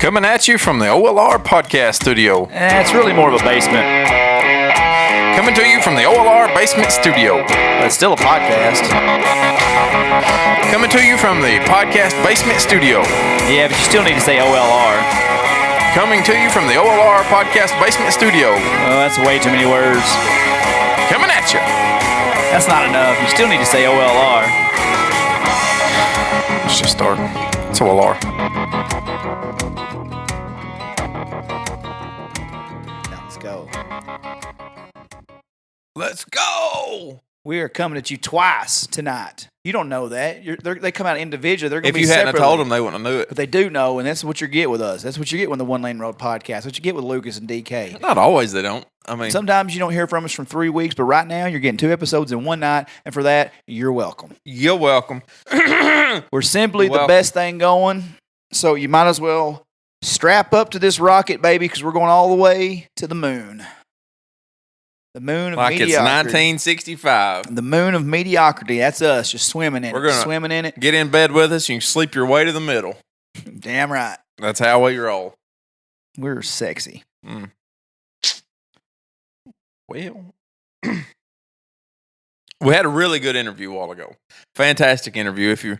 Coming at you from the OLR podcast studio. It's really more of a basement. Coming to you from the OLR basement studio. But it's still a podcast. Coming to you from the podcast basement studio. Yeah, but you still need to say OLR. Coming to you from the OLR podcast basement studio. Oh, that's way too many words. Coming at you. That's not enough. You still need to say OLR. Let's just start. It's OLR. Let's go. Let's go. We are coming at you twice tonight. You don't know that. They come out individually. They're going to be If you hadn't separately. told them, they wouldn't have knew it. But they do know, and that's what you get with us. That's what you get with the One Lane Road podcast. That's what you get with Lucas and DK. Not always they don't. I mean, Sometimes you don't hear from us from 3 weeks, but right now you're getting 2 episodes in one night, and for that, you're welcome. you're welcome. We're simply You're the welcome. best thing going, so you might as well strap up to this rocket, baby, because we're going all the way to the moon. The moon of Like it's mediocrity. 1965. The moon of mediocrity. That's us, just swimming in We're it. gonna- Swimming in it. Get in bed with us. You can sleep your way to the middle. Damn right. That's how we roll. We're sexy. Well, we had a really good interview a while ago. Fantastic interview. If you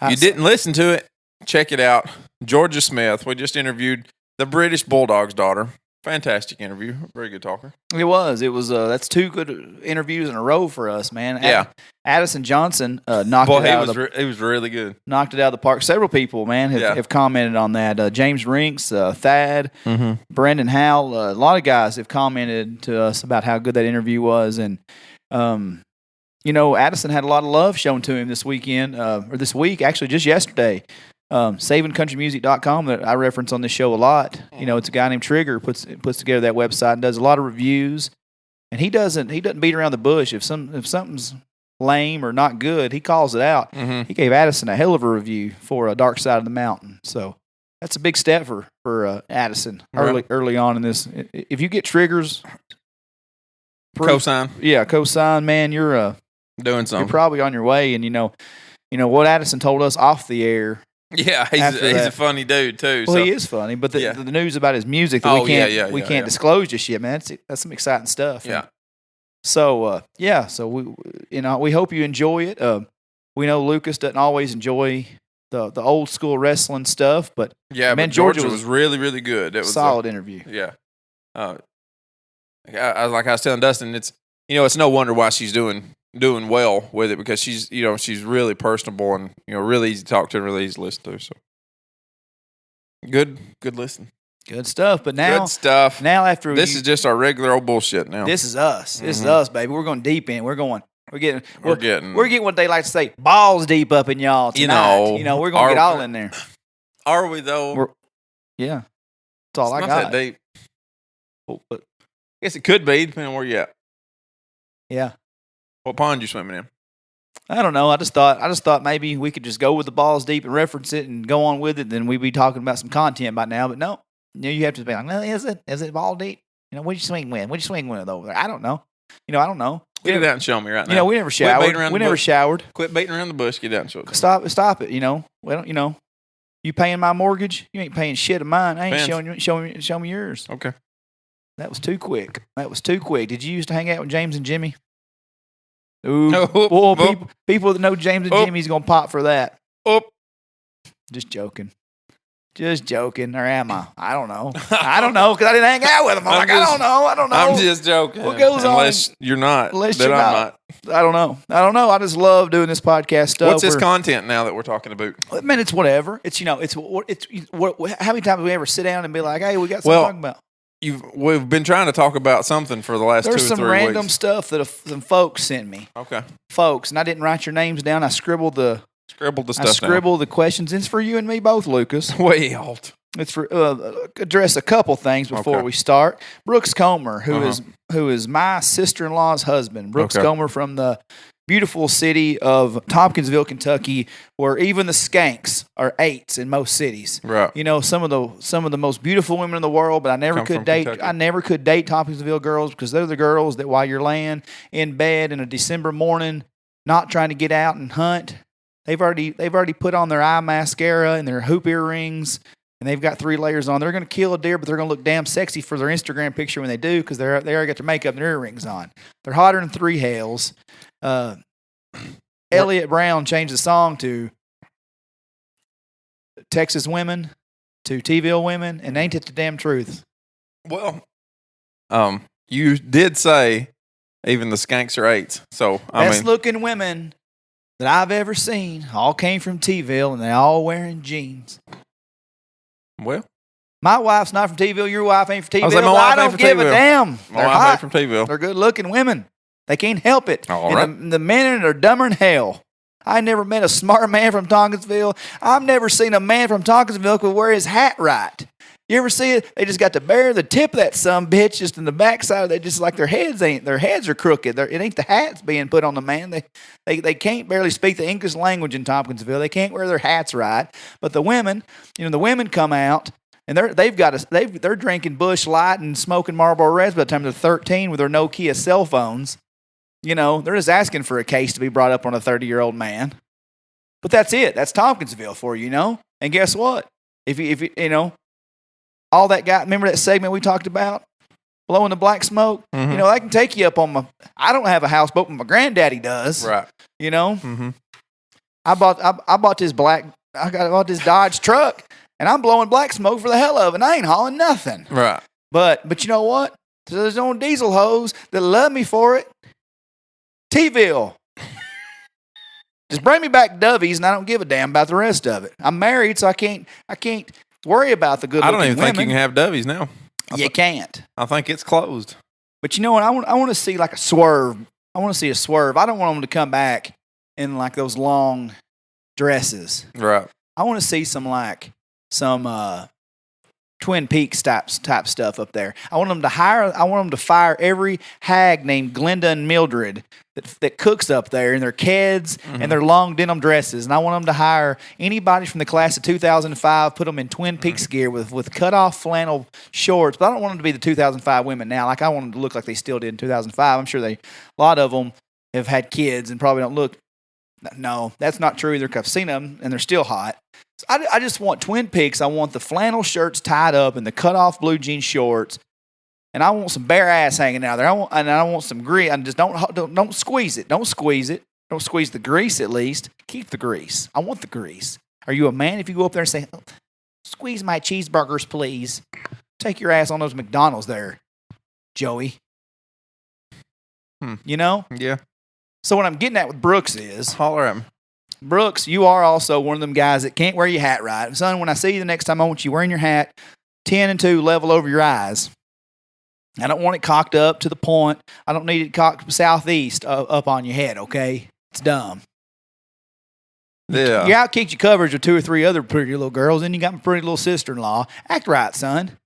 didn't listen to it, check it out. Georgia Smith. We just interviewed the British Bulldog's daughter. Fantastic interview. Very good talker. It was. That's 2 good interviews in a row for us, man. Yeah. Addison Johnson knocked Boy, it out of the he was really good. knocked it out of the park. Several people, man, have commented on that. James Rinks, Thad, Brandon Howell, a lot of guys have commented to us about how good that interview was. And, Addison had a lot of love shown to him this weekend, or this week, actually just yesterday. SavingCountryMusic.com that I reference on this show a lot. It's a guy named Trigger puts together that website and does a lot of reviews. And he doesn't beat around the bush. If something's lame or not good, he calls it out. He gave Addison a hell of a review for Dark Side of the Mountain. So that's a big step for Addison early on in this. If you get Triggers cosign, man, you're doing something. You're probably on your way. And what Addison told us off the air. Yeah, he's a funny dude too. Well, so. he is funny, but the news about his music that we can't disclose just yet, man. That's some exciting stuff. Yeah. So we hope you enjoy it. We know Lucas doesn't always enjoy the old school wrestling stuff, but man, but Georgia was really, really good. It was a solid interview. Yeah. I was telling Dustin, it's no wonder why she's doing well with it, because she's really personable and really easy to talk to and really easy to listen to. So good listen. Good stuff. But now, good stuff. Now after this is just our regular old bullshit. Now this is us. This is us, baby. We're going deep in. We're getting what they like to say, balls deep up in y'all tonight. We're going to get all in there. Are we though? Yeah, that's all it's I not got. That deep. But I guess it could be depending on where you at. Yeah. What pond you swimming in? I don't know. I just thought maybe we could just go with the balls deep and reference it and go on with it. Then we'd be talking about some content by now. But no, you have to be like, well, is it ball deep? What'd you swing with? What'd you swing with over there? I don't know. I don't know. Get it out and show me right now. We never showered. We never showered. Quit beating around the bush. Get out and show it. Stop it. You paying my mortgage? You ain't paying shit of mine. I ain't show me yours. Okay. That was too quick. Did you used to hang out with James and Jimmy? Ooh, people that know James and Jimmy's gonna pop for that. Just joking, or am I? I don't know, because I didn't hang out with them. I don't know. I'm just joking. What goes on? Unless you're not. Unless you're not. I don't know. I just love doing this podcast stuff. What's this content now that we're talking about? Man, it's whatever. It's it's how many times have we ever sit down and be like, hey, we got something to talk about. We've been trying to talk about something for the last 2 or 3 weeks. There's some random stuff that some folks sent me. Okay. Folks, and I didn't write your names down. I scribbled the questions. It's for you and me both, Lucas. Well, it's for address a couple things before we start. Brooks Comer, who is my sister-in-law's husband. Brooks Comer from the beautiful city of Tompkinsville, Kentucky, where even the skanks are 8s in most cities. Right. Some of the most beautiful women in the world, but I never could date Tompkinsville girls, because they're the girls that while you're laying in bed in a December morning, not trying to get out and hunt, they've already put on their eye mascara and their hoop earrings and they've got 3 layers on. They're going to kill a deer, but they're going to look damn sexy for their Instagram picture when they do because they already got their makeup and their earrings on. They're hotter than 3 hells. Elliot Brown changed the song to Texas women to T-ville women, and ain't it the damn truth? Well, you did say even the skanks are 8s. So, Best looking women that I've ever seen all came from T-ville, and they all wearing jeans. Well, my wife's not from T-ville. Your wife ain't from T-ville. I don't give a damn. My wife ain't from T-ville. They're good looking women. They can't help it. All right. The men in it are dumber than hell. I never met a smart man from Tompkinsville. I've never seen a man from Tompkinsville could wear his hat right. You ever see it? They just got to bare the tip of that sumbitch just in the backside. They just like their heads are crooked. It ain't the hats being put on the man. They can't barely speak the English language in Tompkinsville. They can't wear their hats right. But the women, the women come out and they're drinking Busch Light and smoking Marlboro Reds by the time they're 13 with their Nokia cell phones. They're just asking for a case to be brought up on a 30-year-old man. But that's it. That's Tompkinsville for you, And guess what? If you all that guy, remember that segment we talked about? Blowing the black smoke? Mm-hmm. I can take you up on I don't have a houseboat, but my granddaddy does. Right. Mm-hmm. I bought this this Dodge truck, and I'm blowing black smoke for the hell of it, and I ain't hauling nothing. Right. But you know what? There's no diesel hose that love me for it. T-ville. Just bring me back Dovies, and I don't give a damn about the rest of it. I'm married, so I can't worry about the good-looking women. I don't even think you can have Dovies now. You can't. I think it's closed. But you know what? I want to see like a swerve. I want to see a swerve. I don't want them to come back in like those long dresses. Right. I want to see some Twin Peaks type stuff up there. I want them to fire every hag named Glenda and Mildred that cooks up there in their kids and their long denim dresses. And I want them to hire anybody from the class of 2005, put them in Twin Peaks gear with cut-off flannel shorts. But I don't want them to be the 2005 women now. Like I want them to look like they still did in 2005. I'm sure a lot of them have had kids and probably don't look. No, that's not true either. I've seen them and they're still hot. So I just want Twin Peaks. I want the flannel shirts tied up and the cut-off blue jean shorts. And I want some bare ass hanging out there. I want some grease. And just don't squeeze it. Don't squeeze it. Don't squeeze the grease at least. Keep the grease. I want the grease. Are you a man if you go up there and say, squeeze my cheeseburgers, please? Take your ass on those McDonald's there, Joey. Yeah. So what I'm getting at with Brooks is, holler at him. Brooks, you are also one of them guys that can't wear your hat right. Son, when I see you the next time, I want you wearing your hat 10 and 2 level over your eyes. I don't want it cocked up to the point. I don't need it cocked southeast up on your head, okay? It's dumb. Yeah. You outkicked your coverage with 2 or 3 other pretty little girls, and you got my pretty little sister-in-law. Act right, son.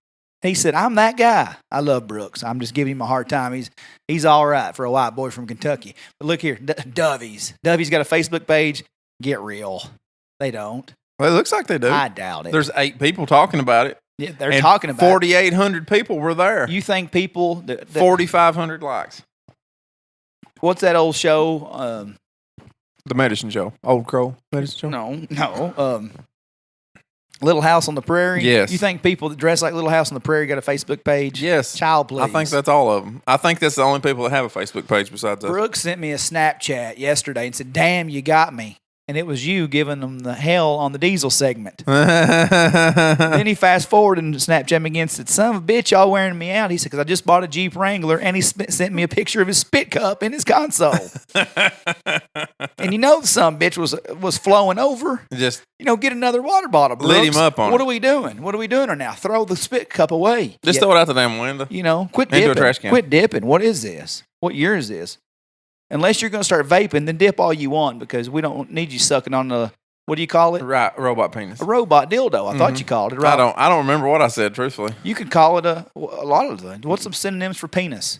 He said, I'm that guy. I love Brooks. I'm just giving him a hard time. He's all right for a white boy from Kentucky. But look here, Dovies. Dovies got a Facebook page. Get real. They don't. Well, it looks like they do. I doubt it. There's 8 people talking about it. Yeah, they're talking about 4,800 people were there. You think people... 4,500 likes. What's that old show? The Medicine Show. Old Crow Medicine Show? No. Little House on the Prairie? Yes. You think people that dress like Little House on the Prairie got a Facebook page? Yes. Child, please. I think that's all of them. I think that's the only people that have a Facebook page besides us. Brooks sent me a Snapchat yesterday and said, damn, you got me. And it was you giving them the hell on the diesel segment. Then he fast forwarded and Snapchat me again and said, son of a bitch, y'all wearing me out. He said, because I just bought a Jeep Wrangler, and he sent me a picture of his spit cup in his console. And the son of a bitch was flowing over. Just get another water bottle, Brooks. lit him up on What are we doing? What are we doing now? Throw the spit cup away. Just throw it out the damn window. Quit Into dipping. a trash can. Quit dipping. What is this? What year is this? Unless you're going to start vaping, then dip all you want because we don't need you sucking on the, what do you call it? Right, robot penis. A robot dildo. I thought you called it. Right? I don't remember what I said, truthfully. You could call it a lot of things. What's some synonyms for penis?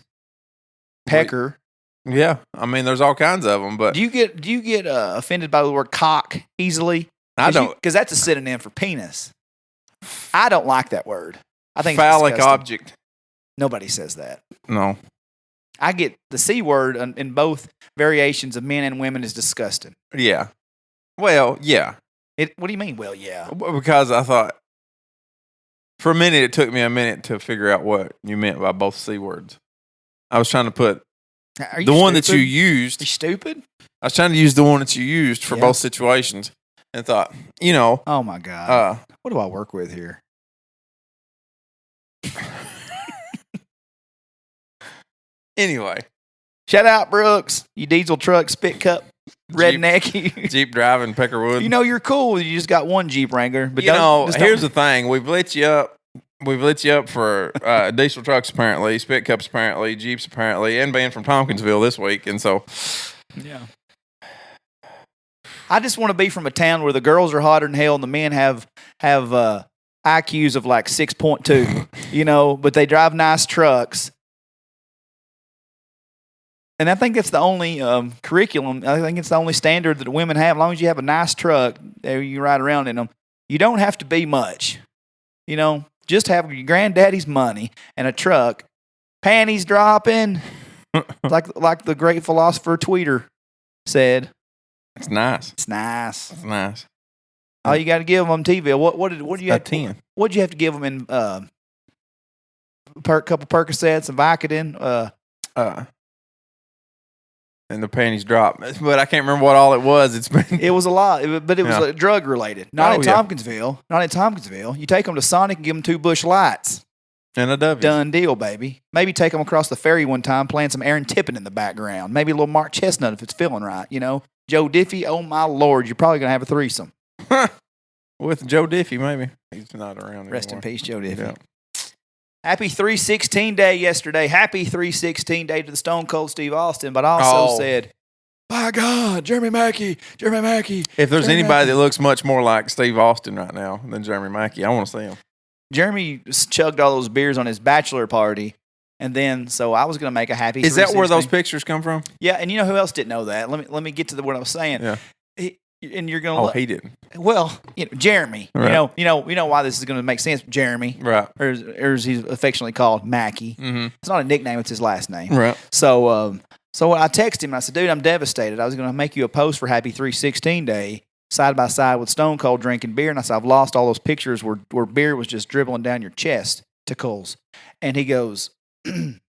Pecker. Yeah, I mean, there's all kinds of them, but Do you get offended by the word cock easily? I don't. Because that's a synonym for penis. I don't like that word. I think Phallic it's disgusting. object. Nobody says that. No. I get the C word in both variations of men and women is disgusting. Yeah. Well, yeah. What do you mean? Well, yeah. Because I thought For a minute, it took me a minute to figure out what you meant by both C words. I was trying to put the one that you used. Are you stupid? I was trying to use the one that you used for both situations and thought, Oh, my God. What do I work with here? Anyway. Shout out, Brooks. You diesel truck, spit cup, redneck. Jeep driving Peckerwood. You're cool. You just got one Jeep Wrangler. But here's the thing. We've lit you up. We've lit you up for diesel trucks, apparently, spit cups, apparently, Jeeps, apparently, and being from Tompkinsville this week. And so, yeah. I just want to be from a town where the girls are hotter than hell and the men have IQs of like 6.2, but they drive nice trucks. And I think that's the only curriculum. I think it's the only standard that women have. As long as you have a nice truck, you ride around in them. You don't have to be much. Just have your granddaddy's money and a truck, panties dropping, like the great philosopher Tweeter said. It's nice. It's nice. It's nice. All you got to give them T-Ville. What do you have? 10. What did you have to give them in couple Percocets, a Vicodin, and the panties drop. But I can't remember what all it was. It was a lot, but it was drug related. Not in Tompkinsville. Not in Tompkinsville. You take them to Sonic and give them 2 Busch Lights. And a W. Done deal, baby. Maybe take them across the ferry one time, playing some Aaron Tippin in the background. Maybe a little Mark Chestnut if it's feeling right. Joe Diffie. Oh my Lord, you're probably gonna have a threesome. With Joe Diffie, maybe. He's not around anymore. Rest in peace, Joe Diffie. Yeah. Happy 316 Day yesterday. Happy 316 Day to the Stone Cold Steve Austin. But I also said, by God, Jeremy Mackey. If there's anybody that looks much more like Steve Austin right now than Jeremy Mackey, I want to see him. Jeremy chugged all those beers on his bachelor party. And then, so I was going to make a happy. Is that where those pictures come from? Yeah, and who else didn't know that? Let me get to what I was saying. Yeah. And you're going to. He didn't. Well, Jeremy. Right. You know why this is going to make sense. Jeremy, right? Or as he's affectionately called, Mackie. Mm-hmm. It's not a nickname; it's his last name. Right. So I texted him. I said, "Dude, I'm devastated. I was going to make you a post for Happy 316 Day, side by side with Stone Cold drinking beer, and I said I've lost all those pictures where beer was just dribbling down your chest to Coles." And he goes, and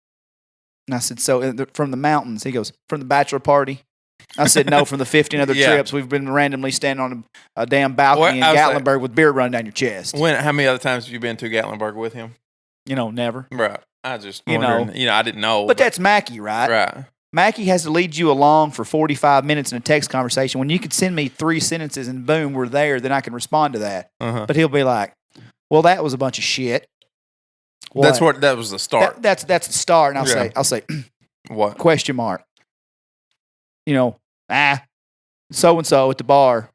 I said, "So from the mountains?" He goes, "From the bachelor party." I said, no, from the 15 other trips. We've been randomly standing on a damn balcony in Gatlinburg with beer running down your chest. How many other times have you been to Gatlinburg with him? Never. Right. I just wondering, I didn't know. But that's Mackie, right? Right. Mackie has to lead you along for 45 minutes in a text conversation. When you could send me 3 sentences and boom, we're there, then I can respond to that. Uh-huh. But he'll be like, well, that was a bunch of shit. What? That was the start. That's the start. And I'll say, what? Question mark. So-and-so at the bar.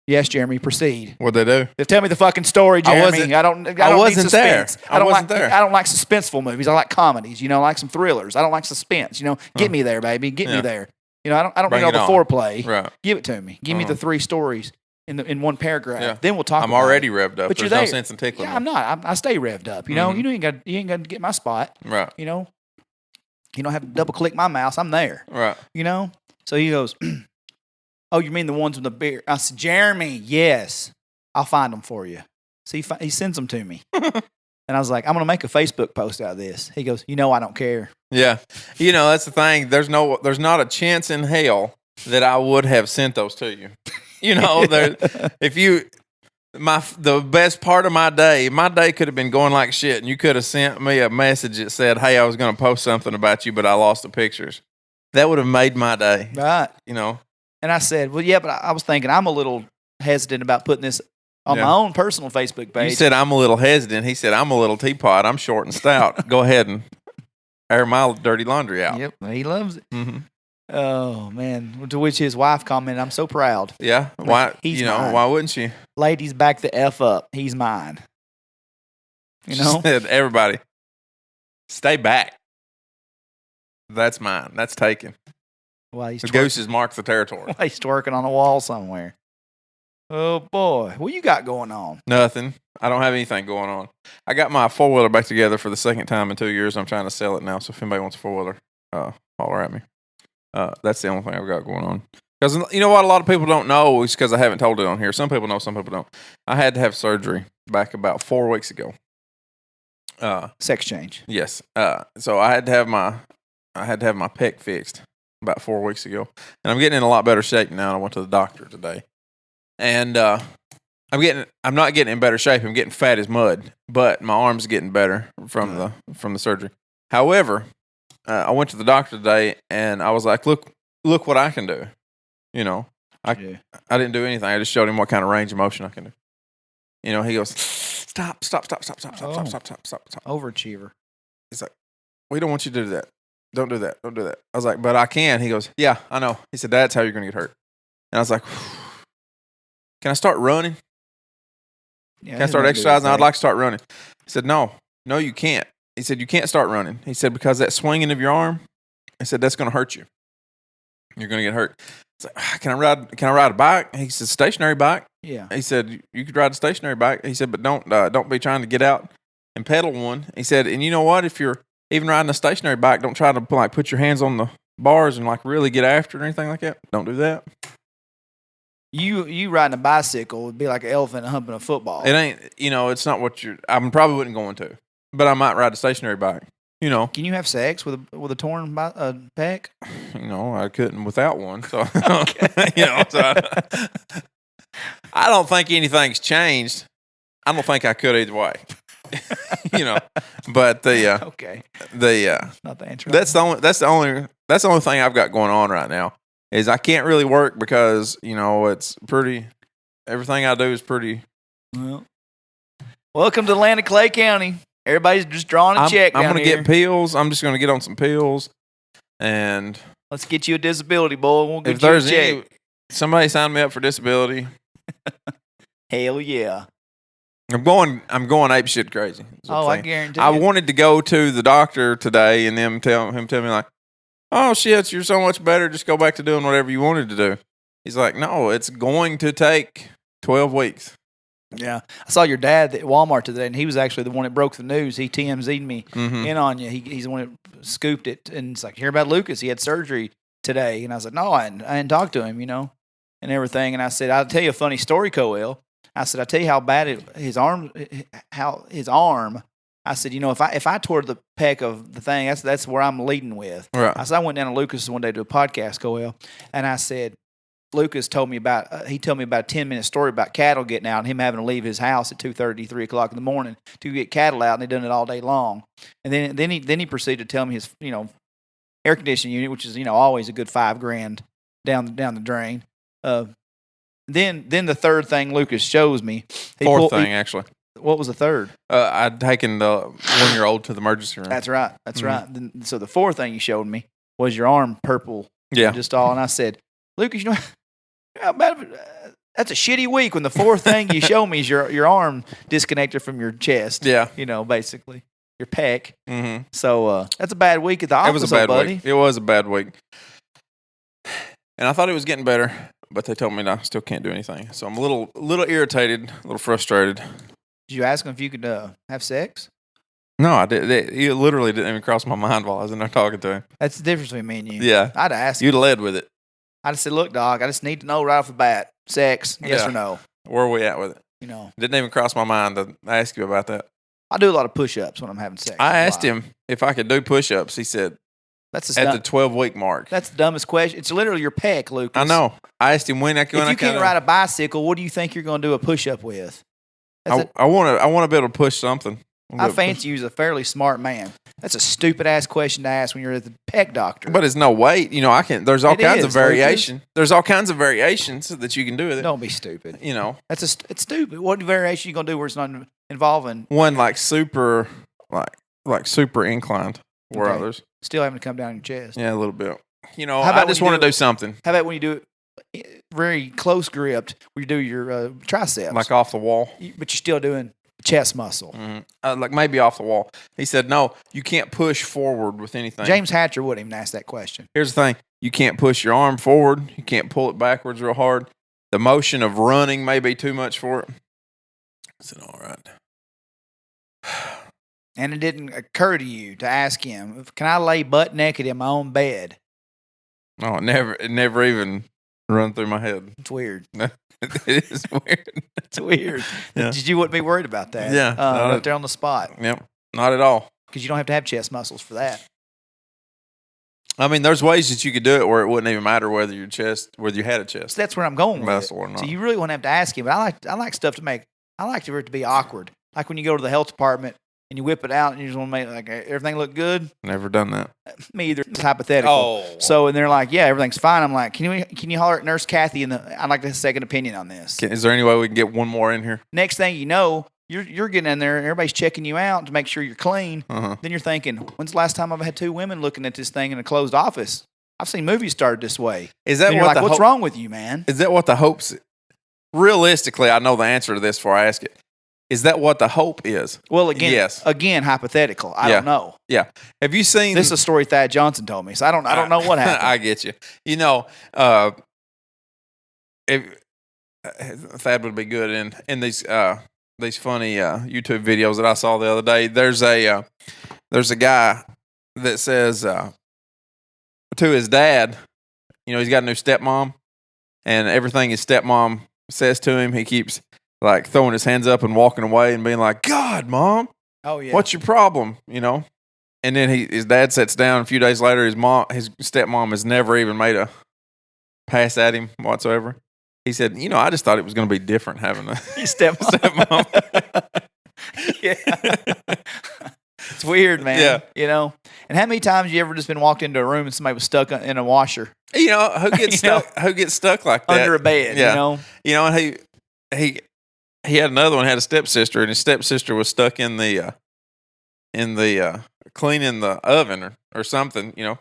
Yes, Jeremy, proceed. What'd they do? Just tell me the fucking story, Jeremy. I don't need suspense. I wasn't there. I don't like suspenseful movies. I like comedies. I like some thrillers. I don't like suspense. Get me there, baby. Get me there. I don't need all the foreplay. Right. Give it to me. Give me the 3 stories in one paragraph. Yeah. Then we'll talk. I'm already revved up. But there's no sense in tickling. Yeah, I'm not. I stay revved up. You ain't got to get my spot. Right. You don't have to double click my mouse. I'm there. Right. So he goes, oh, you mean the ones with the beer? I said, Jeremy, yes. I'll find them for you. So he sends them to me. And I was like, I'm going to make a Facebook post out of this. He goes, I don't care. Yeah. That's the thing. There's not a chance in hell that I would have sent those to you. The best part of my day could have been going like shit, and you could have sent me a message that said, hey, I was going to post something about you, but I lost the pictures. That would have made my day. Right. And I said, well, yeah, but I was thinking I'm a little hesitant about putting this on my own personal Facebook page. You said I'm a little hesitant. He said, I'm a little teapot. I'm short and stout. Go ahead and air my dirty laundry out. Yep. He loves it. Mm-hmm. Oh, man. To which his wife commented, I'm so proud. Yeah. Why? He's mine. Why wouldn't she? Ladies, back the F up. He's mine. She said, everybody, stay back. That's mine. That's taken. Well, the goose has marked the territory. He's twerking on a wall somewhere. Oh, boy. What you got going on? Nothing. I don't have anything going on. I got my 4-wheeler back together for the second time in 2 years. I'm trying to sell it now. So if anybody wants a 4-wheeler, holler at me. That's the only thing I've got going on. Because you know what a lot of people don't know is because I haven't told it on here. Some people know, some people don't. I had to have surgery back about 4 weeks ago. Sex change. Yes. So I had to have my pec fixed about 4 weeks ago, and I'm getting in a lot better shape now. I went to the doctor today, and I'm not getting in better shape. I'm getting fat as mud, but my arm's getting better from the surgery. However, I went to the doctor today, and I was like, "Look what I can do." You know, I didn't do anything. I just showed him what kind of range of motion I can do. You know, he goes, "Stop. Overachiever. He's like, "We don't want you to do that. Don't do that. Don't do that." I was like, "But I can." He goes, "Yeah, I know." He said, "That's how you're going to get hurt." And I was like, "Can I start running? Yeah, Can I start exercising? I'd like to start running." He said, No, you can't." He said, "You can't start running." He said, "Because that swinging of your arm," he said, "that's going to hurt you. You're going to get hurt." It's like, Can I ride a bike?" He said, "Stationary bike." Yeah. He said, "You could ride a stationary bike." He said, "But don't be trying to get out and pedal one." He said, "And you know what? If you're even riding a stationary bike, don't try to put your hands on the bars and really get after it or anything like that. Don't do that." You riding a bicycle would be like an elephant humping a football. It ain't, it's not what I probably wouldn't go into, but I might ride a stationary bike. Can you have sex with a torn pec? I couldn't without one. So, so I don't think anything's changed. I don't think I could either way. But okay. Not the answer. That's the only thing I've got going on right now is I can't really work because it's pretty. Everything I do is pretty. Well, welcome to Atlantic Clay County. Everybody's just drawing a check. I'm going to get pills. I'm just going to get on some pills, and let's get you a disability, boy. We'll get you a check. Somebody sign me up for disability. Hell yeah. I'm going ape shit crazy. I guarantee. I wanted to go to the doctor today and them tell me like, "Oh shit, you're so much better. Just go back to doing whatever you wanted to do." He's like, "No, it's going to take 12 weeks." Yeah, I saw your dad at Walmart today, and he was actually the one that broke the news. He TMZ'd me in on you. He's the one that scooped it, and it's like, "Hear about Lucas? He had surgery today." And I was like, "No, I hadn't talked to him, and everything." And I said, "I'll tell you a funny story, Coel." I said, "I'll tell you how bad his arm. I said, if I tore the pec of the thing, that's where I'm leading with." Right. I said, I went down to Lucas one day to do a podcast, Coel, and I said, Lucas told me about a 10-minute story about cattle getting out and him having to leave his house at 2:30, 3 o'clock in the morning to get cattle out, and they done it all day long. And then he proceeded to tell me his air conditioning unit, which is always a good $5,000 down the drain. Then the third thing Lucas shows me. Actually. What was the third? I'd taken the 1-year-old to the emergency room. That's right. Right. So the fourth thing you showed me was your arm purple. Yeah. Just all. And I said, Lucas, how bad that's a shitty week when the fourth thing you show me is your arm disconnected from your chest. Yeah. Basically your pec. Mm-hmm. So that's a bad week at the office, It was a bad buddy. week. It was a bad week. And I thought it was getting better, but they told me I still can't do anything. So I'm a little irritated, a little frustrated. Did you ask him if you could have sex? No, I did. It literally didn't even cross my mind while I was in there talking to him. That's the difference between me and you. Yeah. I'd ask You'd have led with it. I'd have said, "Look, dog, I just need to know right off the bat, sex, yes or no." Where are we at with it? Didn't even cross my mind to ask you about that. I do a lot of push-ups when I'm having sex. I asked him if I could do push-ups. He said, "That's at the 12-week mark." That's the dumbest question. It's literally your pec, Lucas. I know. I asked him when I could. If you can't ride a bicycle, what do you think you're going to do a push-up with? I want to be able to push something. I fancy you as a fairly smart man. That's a stupid ass question to ask when you're at the pec doctor. But it's no weight. I can. There's all kinds of variation. There's all kinds of variations that you can do with it. Don't be stupid. It's stupid. What variation are you gonna do where it's not involving one like super inclined, where others still having to come down your chest? Yeah, a little bit. I just want to do something. How about when you do it very close gripped, where you do your triceps, like off the wall, but you're still doing chest muscle. Mm-hmm. Like maybe off the wall. He said, "No, you can't push forward with anything." James Hatcher wouldn't even ask that question. Here's the thing. You can't push your arm forward. You can't pull it backwards real hard. The motion of running may be too much for it. I said, "All right." And it didn't occur to you to ask him, "Can I lay butt naked in my own bed?" No, it never even run through my head. It's weird. It is weird. It's weird. Yeah. You wouldn't be worried about that. Yeah. Right there on the spot. Yep. Not at all. Because you don't have to have chest muscles for that. I mean, there's ways that you could do it where it wouldn't even matter whether you had a chest. So that's where I'm going with muscle it. or not. So you really won't have to ask him. But I like stuff I like for it to be awkward. Like when you go to the health department and you whip it out and you just want to make like everything look good. Never done that. Me either. It's hypothetical. Oh. So and they're like, yeah, everything's fine. I'm like, can you holler at Nurse Kathy? I'd like a second opinion on this. Is there any way we can get one more in here? Next thing you know, you're getting in there and everybody's checking you out to make sure you're clean. Then you're thinking, when's the last time I've had 2 women looking at this thing in a closed office? I've seen movies started this way. Is that and you're like, what's wrong with you, man? Is that what the hopes? Realistically, I know the answer to this before I ask it. Is that what the hope is? Well, again, yes. Again, hypothetical. I don't know. Yeah. Have you seen this? Is a story Thad Johnson told me, so I don't know what happened. I get you. You know, if Thad would be good in these funny YouTube videos that I saw the other day. There's a guy that says to his dad, you know, he's got a new stepmom, and everything his stepmom says to him, he keeps like throwing his hands up and walking away and being like, "God, Mom, oh yeah, what's your problem?" You know, and then his dad sits down. A few days later, his stepmom has never even made a pass at him whatsoever. He said, "You know, I just thought it was going to be different having a stepmom." Yeah. It's weird, man. Yeah. You know? And how many times you ever just been walked into a room and somebody was stuck in a washer? You know, who gets stuck? Who gets stuck like that? Under a bed, yeah. you know? You know, and he had another one, had a stepsister, and his stepsister was stuck in the cleaning the oven or something, you know.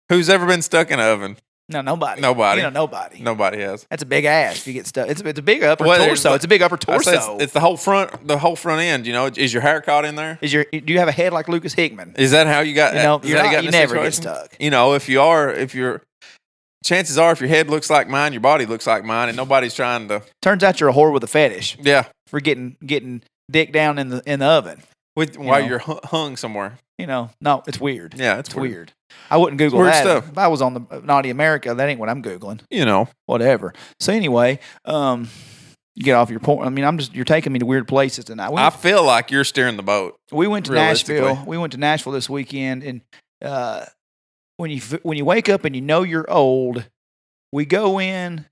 Who's ever been stuck in an oven? No, nobody. Nobody. You know, nobody. Nobody has. That's a big ass if you get stuck. It's a big upper torso. It's a big upper torso. It's the whole front end, you know. Is your hair caught in there? Do you have a head like Lucas Hickman? Is that how you got? You know, you never get stuck. You know, chances are if your head looks like mine, your body looks like mine, and nobody's trying to. Turns out you're a whore with a fetish. Yeah. For getting dick down in the oven. While you're hung somewhere. You know, no, it's weird. Yeah, it's weird. I wouldn't Google weird that. Stuff. If I was on the Naughty America, that ain't what I'm Googling. You know. Whatever. So anyway, get off your point. I mean, you're taking me to weird places tonight. I feel like you're steering the boat. We went to Nashville. We went to Nashville this weekend, and when you wake up and you know you're old, we go in.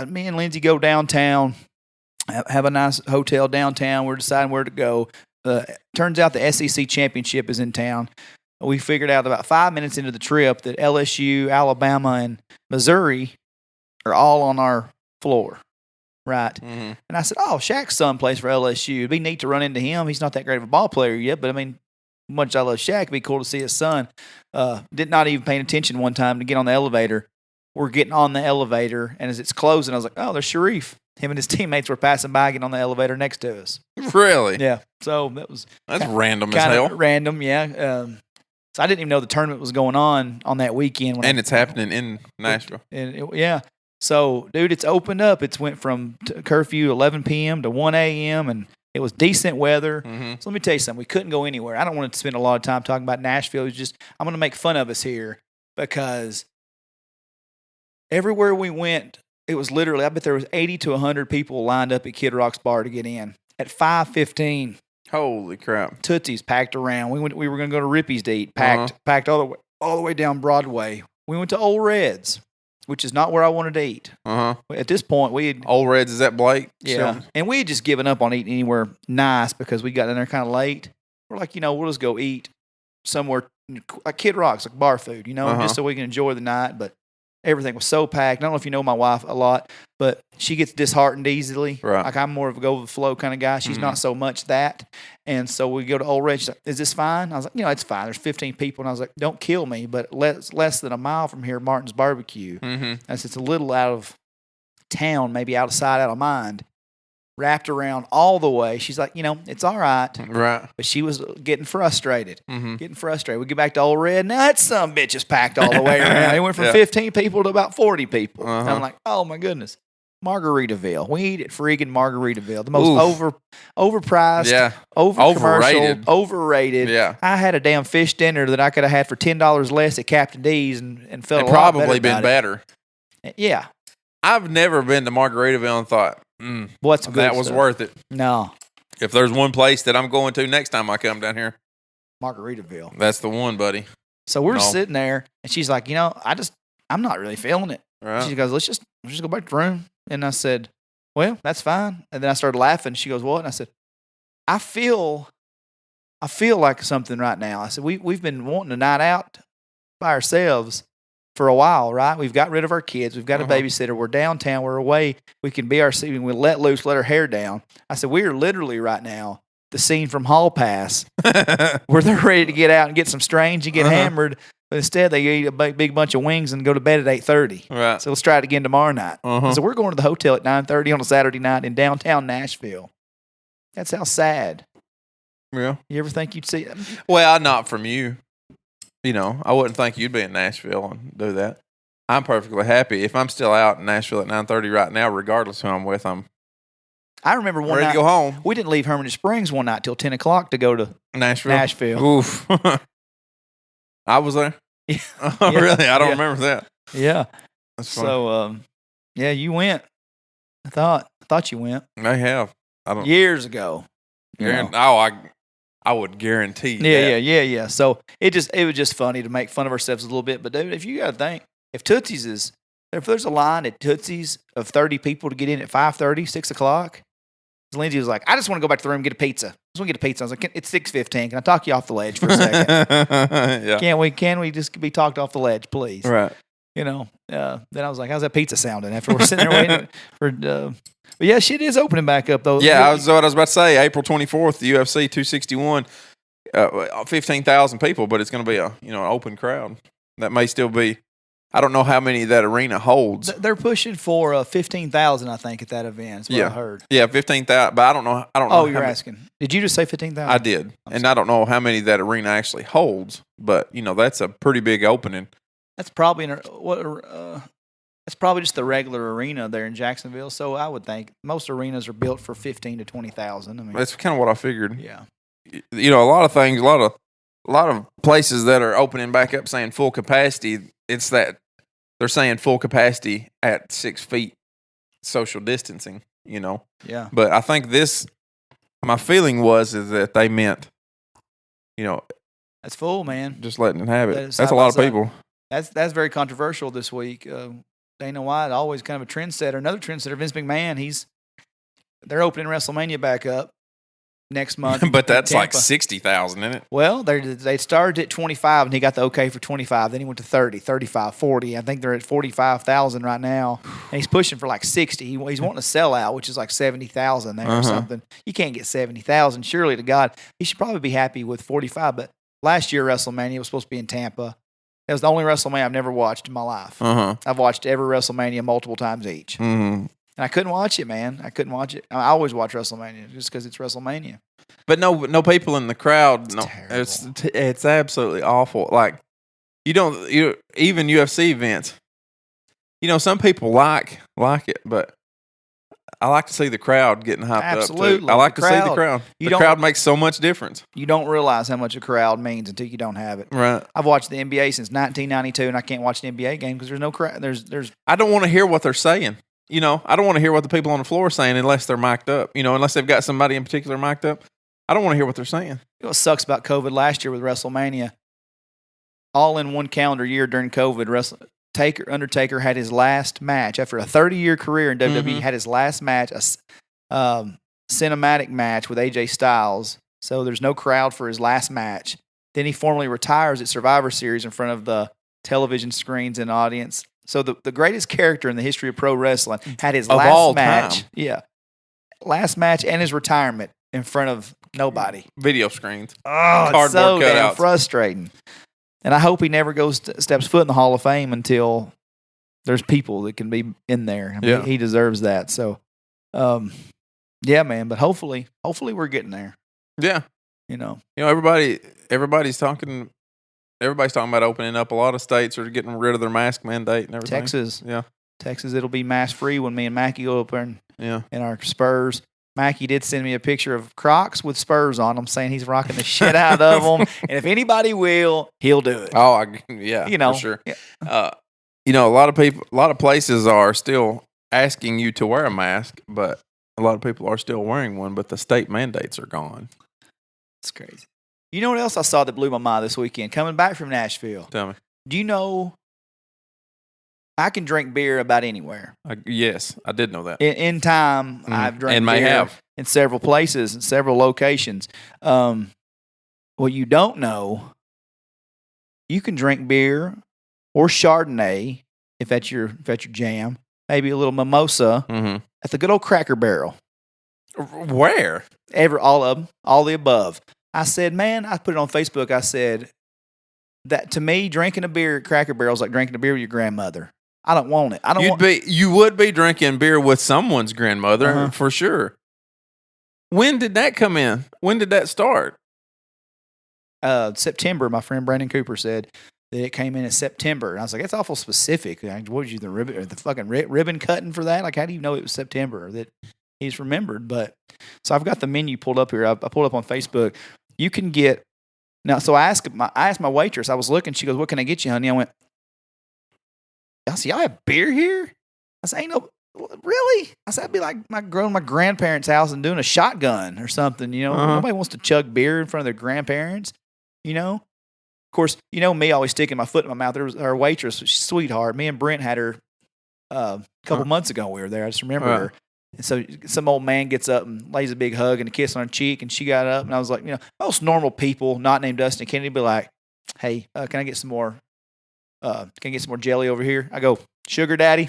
Me and Lindsay go downtown, have a nice hotel downtown. We're deciding where to go. Turns out the SEC championship is in town. We figured out about 5 minutes into the trip that LSU, Alabama, and Missouri are all on our floor, right? Mm-hmm. And I said, "Oh, Shaq's son plays for LSU. It'd be neat to run into him. He's not that great of a ball player yet, but I mean, much as I love Shaq, it'd be cool to see his son." Did not even pay attention one time to get on the elevator. We're getting on the elevator, and as it's closing, I was like, "Oh, there's Sharif." Him and his teammates were passing by, getting on the elevator next to us. Really? Yeah. So that's random as hell. Random, yeah. So I didn't even know the tournament was going on that weekend. And it's happening in Nashville. Yeah. So, dude, it's opened up. It's went from curfew 11 p.m. to 1 a.m., and it was decent weather. Mm-hmm. So let me tell you something. We couldn't go anywhere. I don't want to spend a lot of time talking about Nashville. It's just I'm going to make fun of us here because everywhere we went, it was literally, I bet there was 80 to 100 people lined up at Kid Rock's bar to get in. At 5:15. Holy crap! Tootsie's packed around. We were going to go to Rippy's to eat. Packed all the way down Broadway. We went to Old Red's, which is not where I wanted to eat. At this point, we had Old Red's. Is that Blake? Yeah, and we had just given up on eating anywhere nice because we got in there kind of late. We're like, we'll just go eat somewhere like Kid Rock's, like bar food, just so we can enjoy the night. But everything was so packed. I don't know if you know my wife a lot, but she gets disheartened easily. Right. Like I'm more of a go with the flow kind of guy. She's not so much that. And so we go to Old Red. She's like, "Is this fine?" I was like, "It's fine. There's 15 people." And I was like, "Don't kill me, but less than a mile from here, Martin's Barbecue." Mm-hmm. I said, "It's a little out of town, maybe out of sight, out of mind." Wrapped around all the way. She's like, "It's all right." Right. But she was getting frustrated. Mm-hmm. We get back to Old Red. Now that some bitch is packed all the way around. It went from 15 people to about 40 people. And I'm like, oh my goodness. Margaritaville. We eat at friggin' Margaritaville. The most overpriced, over-commercial, overrated. Yeah. I had a damn fish dinner that I could have had for $10 less at Captain D's and felt a lot probably been better. Yeah. I've never been to Margaritaville and thought, what's good that was stuff? worth it. No. If there's one place that I'm going to next time I come down here, Margaritaville. That's the one, buddy. So we're sitting there, and she's like, I'm not really feeling it. Right. She goes, let's just go back to the room. And I said, well, that's fine. And then I started laughing. She goes, what? And I said, I feel like something right now. I said, we've been wanting a night out by ourselves for a while, right? We've got rid of our kids. We've got a babysitter. We're downtown. We're away. We can be ourselves. We let loose, let our hair down. I said, we are literally right now the scene from Hall Pass where they're ready to get out and get some strange and get hammered. But instead, they eat a big bunch of wings and go to bed at 8:30. Right. So let's try it again tomorrow night. So we're going to the hotel at 9:30 on a Saturday night in downtown Nashville. That's how sad. Yeah. You ever think you'd see it? Well, not from you. I wouldn't think you'd be in Nashville and do that. I'm perfectly happy. If I'm still out in Nashville at 9:30 right now, regardless who I'm with, I remember one ready night, to go home. We didn't leave Hermitage Springs one night till 10 o'clock to go to Nashville. Oof. I was there. Yeah. Oh, really? I don't remember that. Yeah. That's funny. So, you went. I thought you went. I have. I don't. Years ago. I would guarantee. Yeah. So it was just funny to make fun of ourselves a little bit. But dude, if you got to think, if there's a line at Tootsie's of 30 people to get in at 5:30, 6 o'clock, Lindsay was like, I just want to go back to the room and get a pizza. I just want to get a pizza. I was like, it's 6:15. Can I talk you off the ledge for a second? Yeah. Can we just be talked off the ledge, please? Right. Then I was like, how's that pizza sounding after we're sitting there waiting for but yeah, shit is opening back up though. Yeah, I was about to say, April 24th, the UFC 261, 15,000 people, but it's going to be an open crowd. That may still be. I don't know how many that arena holds. They're pushing for 15,000, I think, at that event. That's what I heard. Yeah, 15,000. But I don't know. Oh, you're asking. Did you just say 15,000? I did, I don't know how many that arena actually holds. But that's a pretty big opening. That's probably that's probably just the regular arena there in Jacksonville. So I would think most arenas are built for 15 to 20,000. I mean, that's kind of what I figured. Yeah. A lot of things, a lot of places that are opening back up saying full capacity. It's that they're saying full capacity at 6 feet social distancing. Yeah. But I think my feeling is that they meant, that's full, man. just letting it have it. That's a lot of people. That's very controversial this week. Dana White, always kind of a trendsetter. Another trendsetter, Vince McMahon. They're opening WrestleMania back up next month. But that's like 60,000, isn't it? Well, they started at 25, and he got the okay for 25. Then he went to 30, 35, 40. I think they're at 45,000 right now, and he's pushing for like 60. He's wanting to sell out, which is like 70,000 there or something. You can't get 70,000. Surely to God, he should probably be happy with 45. But last year WrestleMania was supposed to be in Tampa. That was the only WrestleMania I've never watched in my life. I've watched every WrestleMania multiple times each. And I couldn't watch it, man. I couldn't watch it. I always watch WrestleMania just because it's WrestleMania. But no people in the crowd. It's It's absolutely awful. Like even UFC events. Some people like it, but I like to see the crowd getting hyped up too. I like to see the crowd. The crowd makes so much difference. You don't realize how much a crowd means until you don't have it. Right. I've watched the NBA since 1992, and I can't watch an NBA game because there's no crowd. There's. I don't want to hear what they're saying. I don't want to hear what the people on the floor are saying unless they're mic'd up. Unless they've got somebody in particular mic'd up. I don't want to hear what they're saying. What sucks about COVID last year with WrestleMania, all in one calendar year during COVID, Undertaker had his last match after a 30-year career in WWE. Had his last match, a cinematic match with AJ Styles. So there's no crowd for his last match. Then he formally retires at Survivor Series in front of the television screens and audience. So the greatest character in the history of pro wrestling had his last match. Time. Yeah, last match and his retirement in front of nobody. Video screens. Oh, it's so damn frustrating. And I hope he never steps foot in the Hall of Fame until there's people that can be in there. He deserves that. So, yeah, man. But hopefully we're getting there. Yeah. Everybody's talking about opening up. A lot of states are getting rid of their mask mandate and everything. Texas, it'll be mask free when me and Mackie go up there in our Spurs. Mackie did send me a picture of Crocs with Spurs on them, saying he's rocking the shit out of them. And if anybody will, he'll do it. Oh, for sure. Yeah. A lot of places are still asking you to wear a mask, but a lot of people are still wearing one, but the state mandates are gone. It's crazy. You know what else I saw that blew my mind this weekend? Coming back from Nashville. Tell me. Do you know I can drink beer about anywhere? Yes, I did know that. In time, I've drank and beer may have in several places, in several locations. What you don't know, you can drink beer or Chardonnay if that's your jam. Maybe a little mimosa at the good old Cracker Barrel. Where? All of them, all the above. I said, man, I put it on Facebook. I said that to me, drinking a beer at Cracker Barrel is like drinking a beer with your grandmother. I don't want it. You would be drinking beer with someone's grandmother for sure. When did that come in? When did that start? September. My friend Brandon Cooper said that it came in September. And I was like, that's awful specific. What was you, the ribbon or the fucking ribbon cutting for that? Like, how do you know it was September or that he's remembered? But so I've got the menu pulled up here. I pulled up on Facebook. You can get now. So I asked my waitress. I was looking. She goes, "What can I get you, honey?" I said, "Y'all have beer here?" I said, "Ain't no really." I said, "I'd be like going to my grandparents' house and doing a shotgun or something." You know, nobody wants to chug beer in front of their grandparents. You know, of course, you know me always sticking my foot in my mouth. There was our waitress, she's a sweetheart. Me and Brent had her a couple months ago. We were there. I just remember her. And so some old man gets up and lays a big hug and a kiss on her cheek, and she got up, and I was like, you know, most normal people, not named Dustin Kennedy, be like, "Hey, can I get some more? Can I get some more jelly over here?" I go, "Sugar daddy."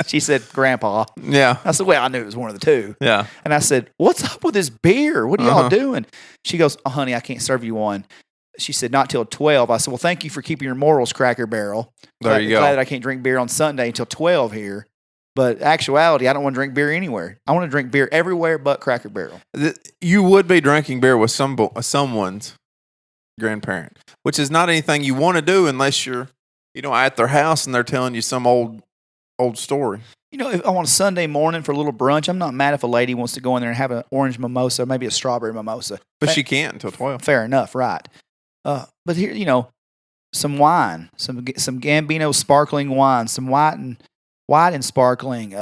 She said, "Grandpa." Yeah. I said, "Well, I knew it was one of the two." Yeah. And I said, "What's up with this beer? What are y'all doing?" She goes, "Oh, honey, I can't serve you one." She said, "Not till 12. I said, "Well, thank you for keeping your morals, Cracker Barrel. There you go. Glad that I can't drink beer on Sunday until 12 here. But actuality, I don't want to drink beer anywhere. I want to drink beer everywhere but Cracker Barrel." You would be drinking beer with someone's grandparent, which is not anything you want to do unless you're, you know, at their house and they're telling you some old story. You know, if on a Sunday morning for a little brunch, I'm not mad if a lady wants to go in there and have an orange mimosa, maybe a strawberry mimosa. But she can't until 12. Fair enough, right? But here, you know, some wine, some Gambino sparkling wine, some white and sparkling,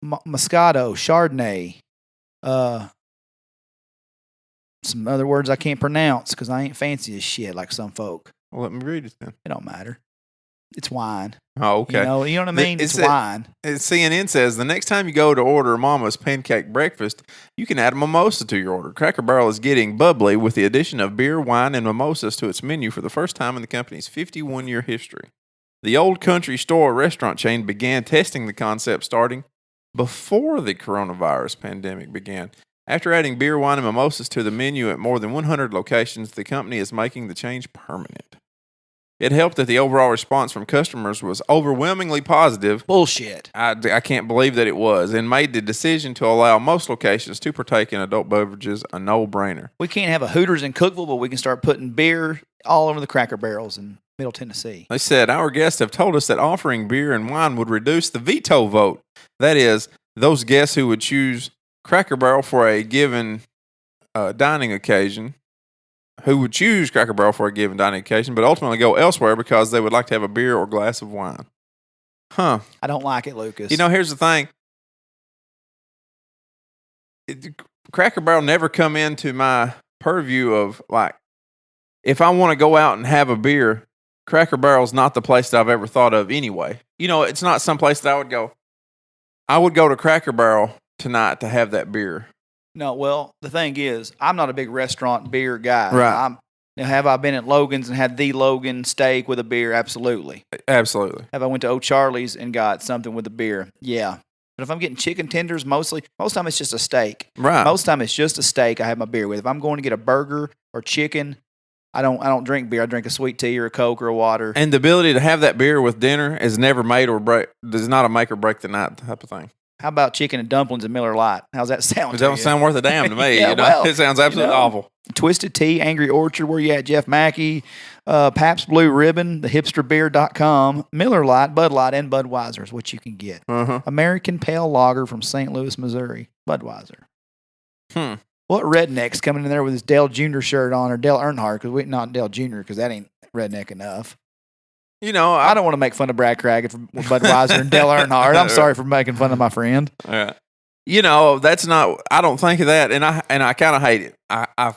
Moscato, Chardonnay, some other words I can't pronounce because I ain't fancy as shit like some folk. Well, let me read it then. It don't matter. It's wine. Oh, okay. You know what I mean? It's wine. CNN says the next time you go to order Mama's pancake breakfast, you can add a mimosa to your order. Cracker Barrel is getting bubbly with the addition of beer, wine, and mimosas to its menu for the first time in the company's 51-year history. The Old Country Store restaurant chain began testing the concept starting before the coronavirus pandemic began. After adding beer, wine, and mimosas to the menu at more than 100 locations, the company is making the change permanent. It helped that the overall response from customers was overwhelmingly positive. Bullshit. I can't believe that it was, and made the decision to allow most locations to partake in adult beverages a no-brainer. We can't have a Hooters in Cookeville, but we can start putting beer all over the Cracker Barrels in Middle Tennessee. They said, our guests have told us that offering beer and wine would reduce the veto vote. That is, those guests who would choose Cracker Barrel for a given dining occasion, but ultimately go elsewhere because they would like to have a beer or glass of wine. Huh. I don't like it, Lucas. You know, here's the thing. Cracker Barrel never come into my purview of, like, if I want to go out and have a beer, Cracker Barrel's not the place that I've ever thought of anyway. You know, it's not some place that I would go. I would go to Cracker Barrel tonight to have that beer. No, well, the thing is, I'm not a big restaurant beer guy. Right. Have I been at Logan's and had the Logan steak with a beer? Absolutely. Absolutely. Have I went to O'Charlie's and got something with a beer? Yeah. But if I'm getting chicken tenders, most time it's just a steak. Right. Most time it's just a steak I have my beer with. If I'm going to get a burger or chicken, I don't drink beer. I drink a sweet tea or a Coke or a water. And the ability to have that beer with dinner is never made or break. Does not a make or break the night type of thing. How about chicken and dumplings and Miller Lite? How's that sound? It don't sound worth a damn to me. Yeah, you know? well, it sounds absolutely awful. Twisted Tea, Angry Orchard, where you at? Jeff Mackey, Pabst Blue Ribbon, thehipsterbeer.com, Miller Lite, Bud Light, and Budweiser is what you can get. American Pale Lager from St. Louis, Missouri, Budweiser. What redneck's coming in there with his Dale Jr. shirt on, or Dale Earnhardt? Because not Dale Jr. because that ain't redneck enough. You know, I don't want to make fun of Brad Craggett from Budweiser and Dale Earnhardt. I'm sorry for making fun of my friend. Yeah. that's not. I don't think of that, and I kind of hate it. I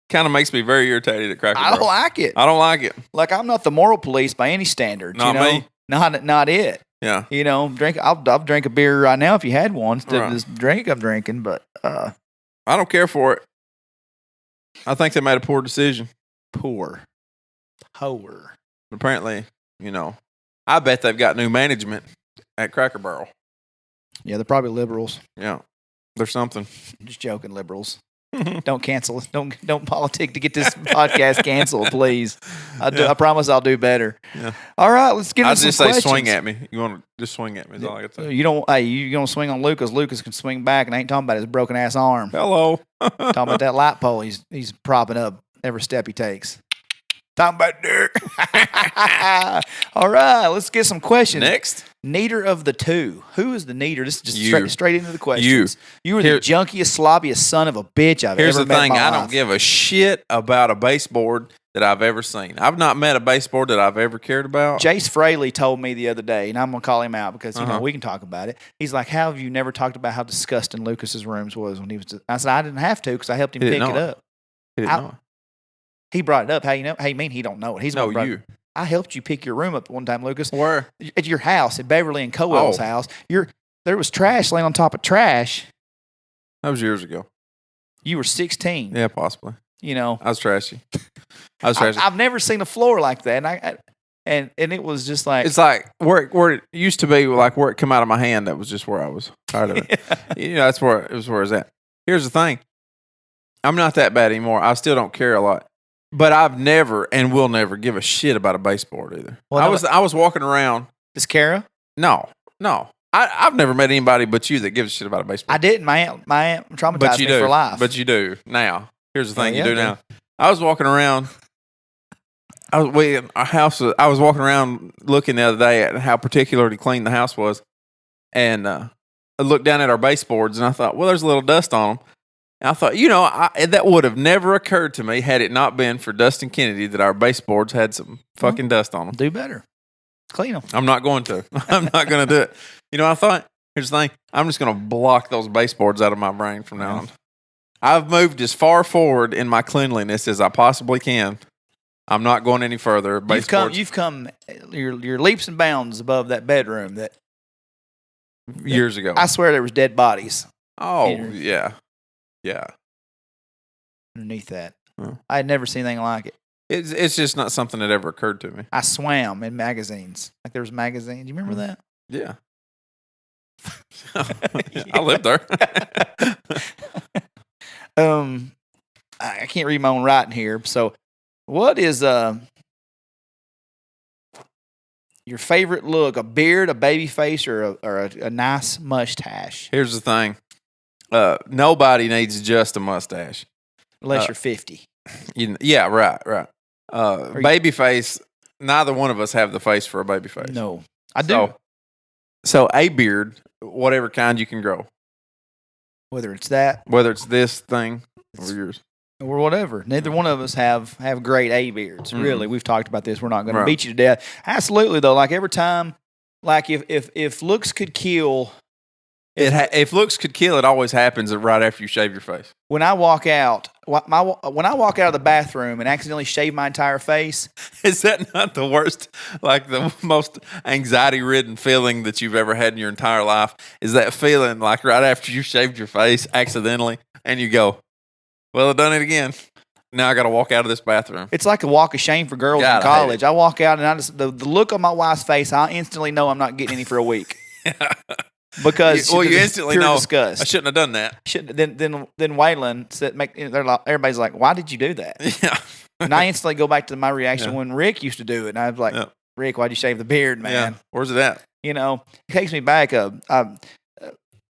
kind of makes me very irritated at Cracker Barrel. I don't like it. I don't like it. Like, I'm not the moral police by any standards. Not me. Not it. Yeah. Drink. I'll drink a beer right now if you had one instead Right. of this drink I'm drinking. But I don't care for it. I think they made a poor decision. poor. Apparently, I bet they've got new management at Cracker Barrel. Yeah, they're probably liberals. Yeah, there's something. Just joking, liberals. Don't cancel us. Don't politic to get this podcast canceled, please. I promise I'll do better. Yeah. All right, let's get into some just say questions. swing at me. You want to just swing at me? Is all I got to say. You don't. Hey, you gonna swing on Lucas? Lucas can swing back, and I ain't talking about his broken ass arm. Hello. Talking about that light pole he's propping up every step he takes. Talking about dirt. All right, let's get some questions. Next. Kneader of the two. Who is the kneader? This is just You. straight into the questions. You are Here- the junkiest, sloppiest son of a bitch I've Here's ever the met thing. in my I life. don't give a shit about a baseboard that I've ever seen. I've not met a baseboard that I've ever cared about. Jace Fraley told me the other day, and I'm going to call him out because, Uh-huh. we can talk about it. He's like, how have you never talked about how disgusting Lucas's rooms was when he was... I said, I didn't have to because I helped him He pick didn't it know up. He didn't know. He brought it up. How you know? How you mean he don't know it? He's the one No, who brought you. it. I helped you pick your room up one time, Lucas. Where? At your house, at Beverly and Coel's Oh. house. There was trash laying on top of trash. That was years ago. You were 16. Yeah, possibly. I I was trashy. trashy. I've never seen a floor like that, and it was just like It's like where it used to be, like where it come out of my hand. That was just where I was tired of it. That's where it was. Where it's at. Here's the thing. I'm not that bad anymore. I still don't care a lot, but I've never and will never give a shit about a baseboard either. Well, I was walking around. This Kara. No. I've never met anybody but you that gives a shit about a baseboard. I didn't. My aunt traumatized But you me do. for life. But you do now. Here's the thing Yeah, you do yeah. now. I was walking around. I was walking around looking the other day at how particularly clean the house was, and I looked down at our baseboards and I thought, well, there's a little dust on them. And I thought, that would have never occurred to me had it not been for Dustin Kennedy that our baseboards had some fucking dust on them. do better. Clean them. I'm not going to. I'm not going to do it. I thought, here's the thing. I'm just going to block those baseboards out of my brain from now on. I've moved as far forward in my cleanliness as I possibly can. I'm not going any further. You've come your leaps and bounds above that bedroom that years ago. I swear there was dead bodies Oh, Peter. yeah. Yeah. underneath that. Oh. I had never seen anything like it. It's just not something that ever occurred to me. I swam in magazines. Like there was magazines. You remember that? Yeah. I lived there. I can't read my own writing here. So, what is your favorite look? A beard, a baby face, or a nice mustache? Here's the thing. Nobody needs just a mustache. Unless you're 50. Yeah, right. Baby face, neither one of us have the face for a baby face. No, I do. So a beard, whatever kind you can grow. Whether it's that Whether it's this thing or yours. or whatever. Neither one of us have great A beards. Mm. Really, we've talked about this. We're not going Right. to beat you to death. Absolutely, though. Like every time, like if looks could kill, If looks could kill, it always happens right after you shave your face. when I walk out, when I walk out of the bathroom and accidentally shave my entire face, Is that not the worst, like the most anxiety-ridden feeling that you've ever had in your entire life? Is that feeling like right after you shaved your face accidentally and you go, well, I've done it again. Now I got to walk out of this bathroom. it's like a walk of shame for girls God, in I hate college. I walk out and the look on my wife's face, I instantly know I'm not getting any for a week. Because You it's instantly pure know, disgust. I shouldn't have done that. Then Waylon said, everybody's like, why did you do that? Yeah. And I instantly go back to my reaction Yeah. when Rick used to do it, and I was like, Yeah. Rick, why'd you shave the beard, man? Yeah. Where's it at? It takes me back. To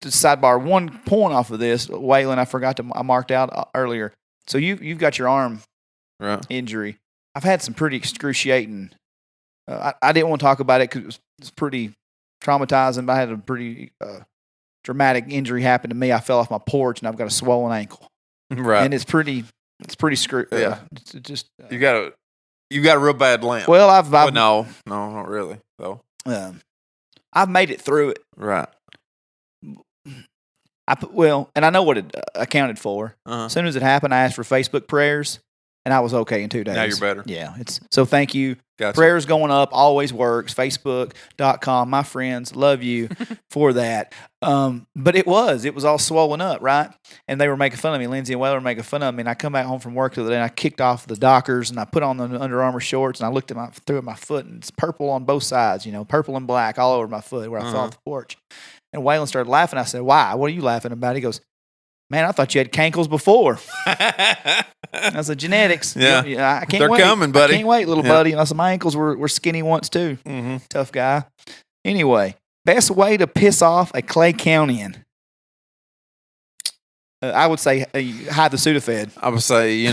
sidebar, one point off of this, Waylon, I marked out earlier. So you've got your arm Right. injury. I've had some pretty excruciating. I didn't want to talk about it because it was pretty traumatizing. But I had a pretty dramatic injury happen to me. I fell off my porch and I've got a swollen ankle, Right. and it's pretty screwed. Yeah. It's just you got a real bad limp. well, I've no, not really, though. I've made it through it. Right. And I know what it accounted for. As soon as it happened, I asked for Facebook prayers, and I was okay in 2 days. Now you're better. Yeah. So thank you. Gotcha. Prayers going up always works. Facebook.com. My friends, love you for that. But it was all swollen up, right? And they were making fun of me. Lindsay and Wayler were making fun of me. And I come back home from work the other day, and I kicked off the Dockers, and I put on the Under Armour shorts, and I looked through at my foot, and it's purple on both sides, purple and black all over my foot where I fell off the porch. And Waylon started laughing. I said, "Why? What are you laughing about?" He goes, "Man, I thought you had cankles before." I said, "Genetics." Yeah. I can't They're wait. coming, buddy. I can't wait, little buddy. And I said, "My ankles were skinny once too." Mm-hmm. Tough guy. Anyway, best way to piss off a Clay Countyan. I would say hide the Sudafed. I would say, you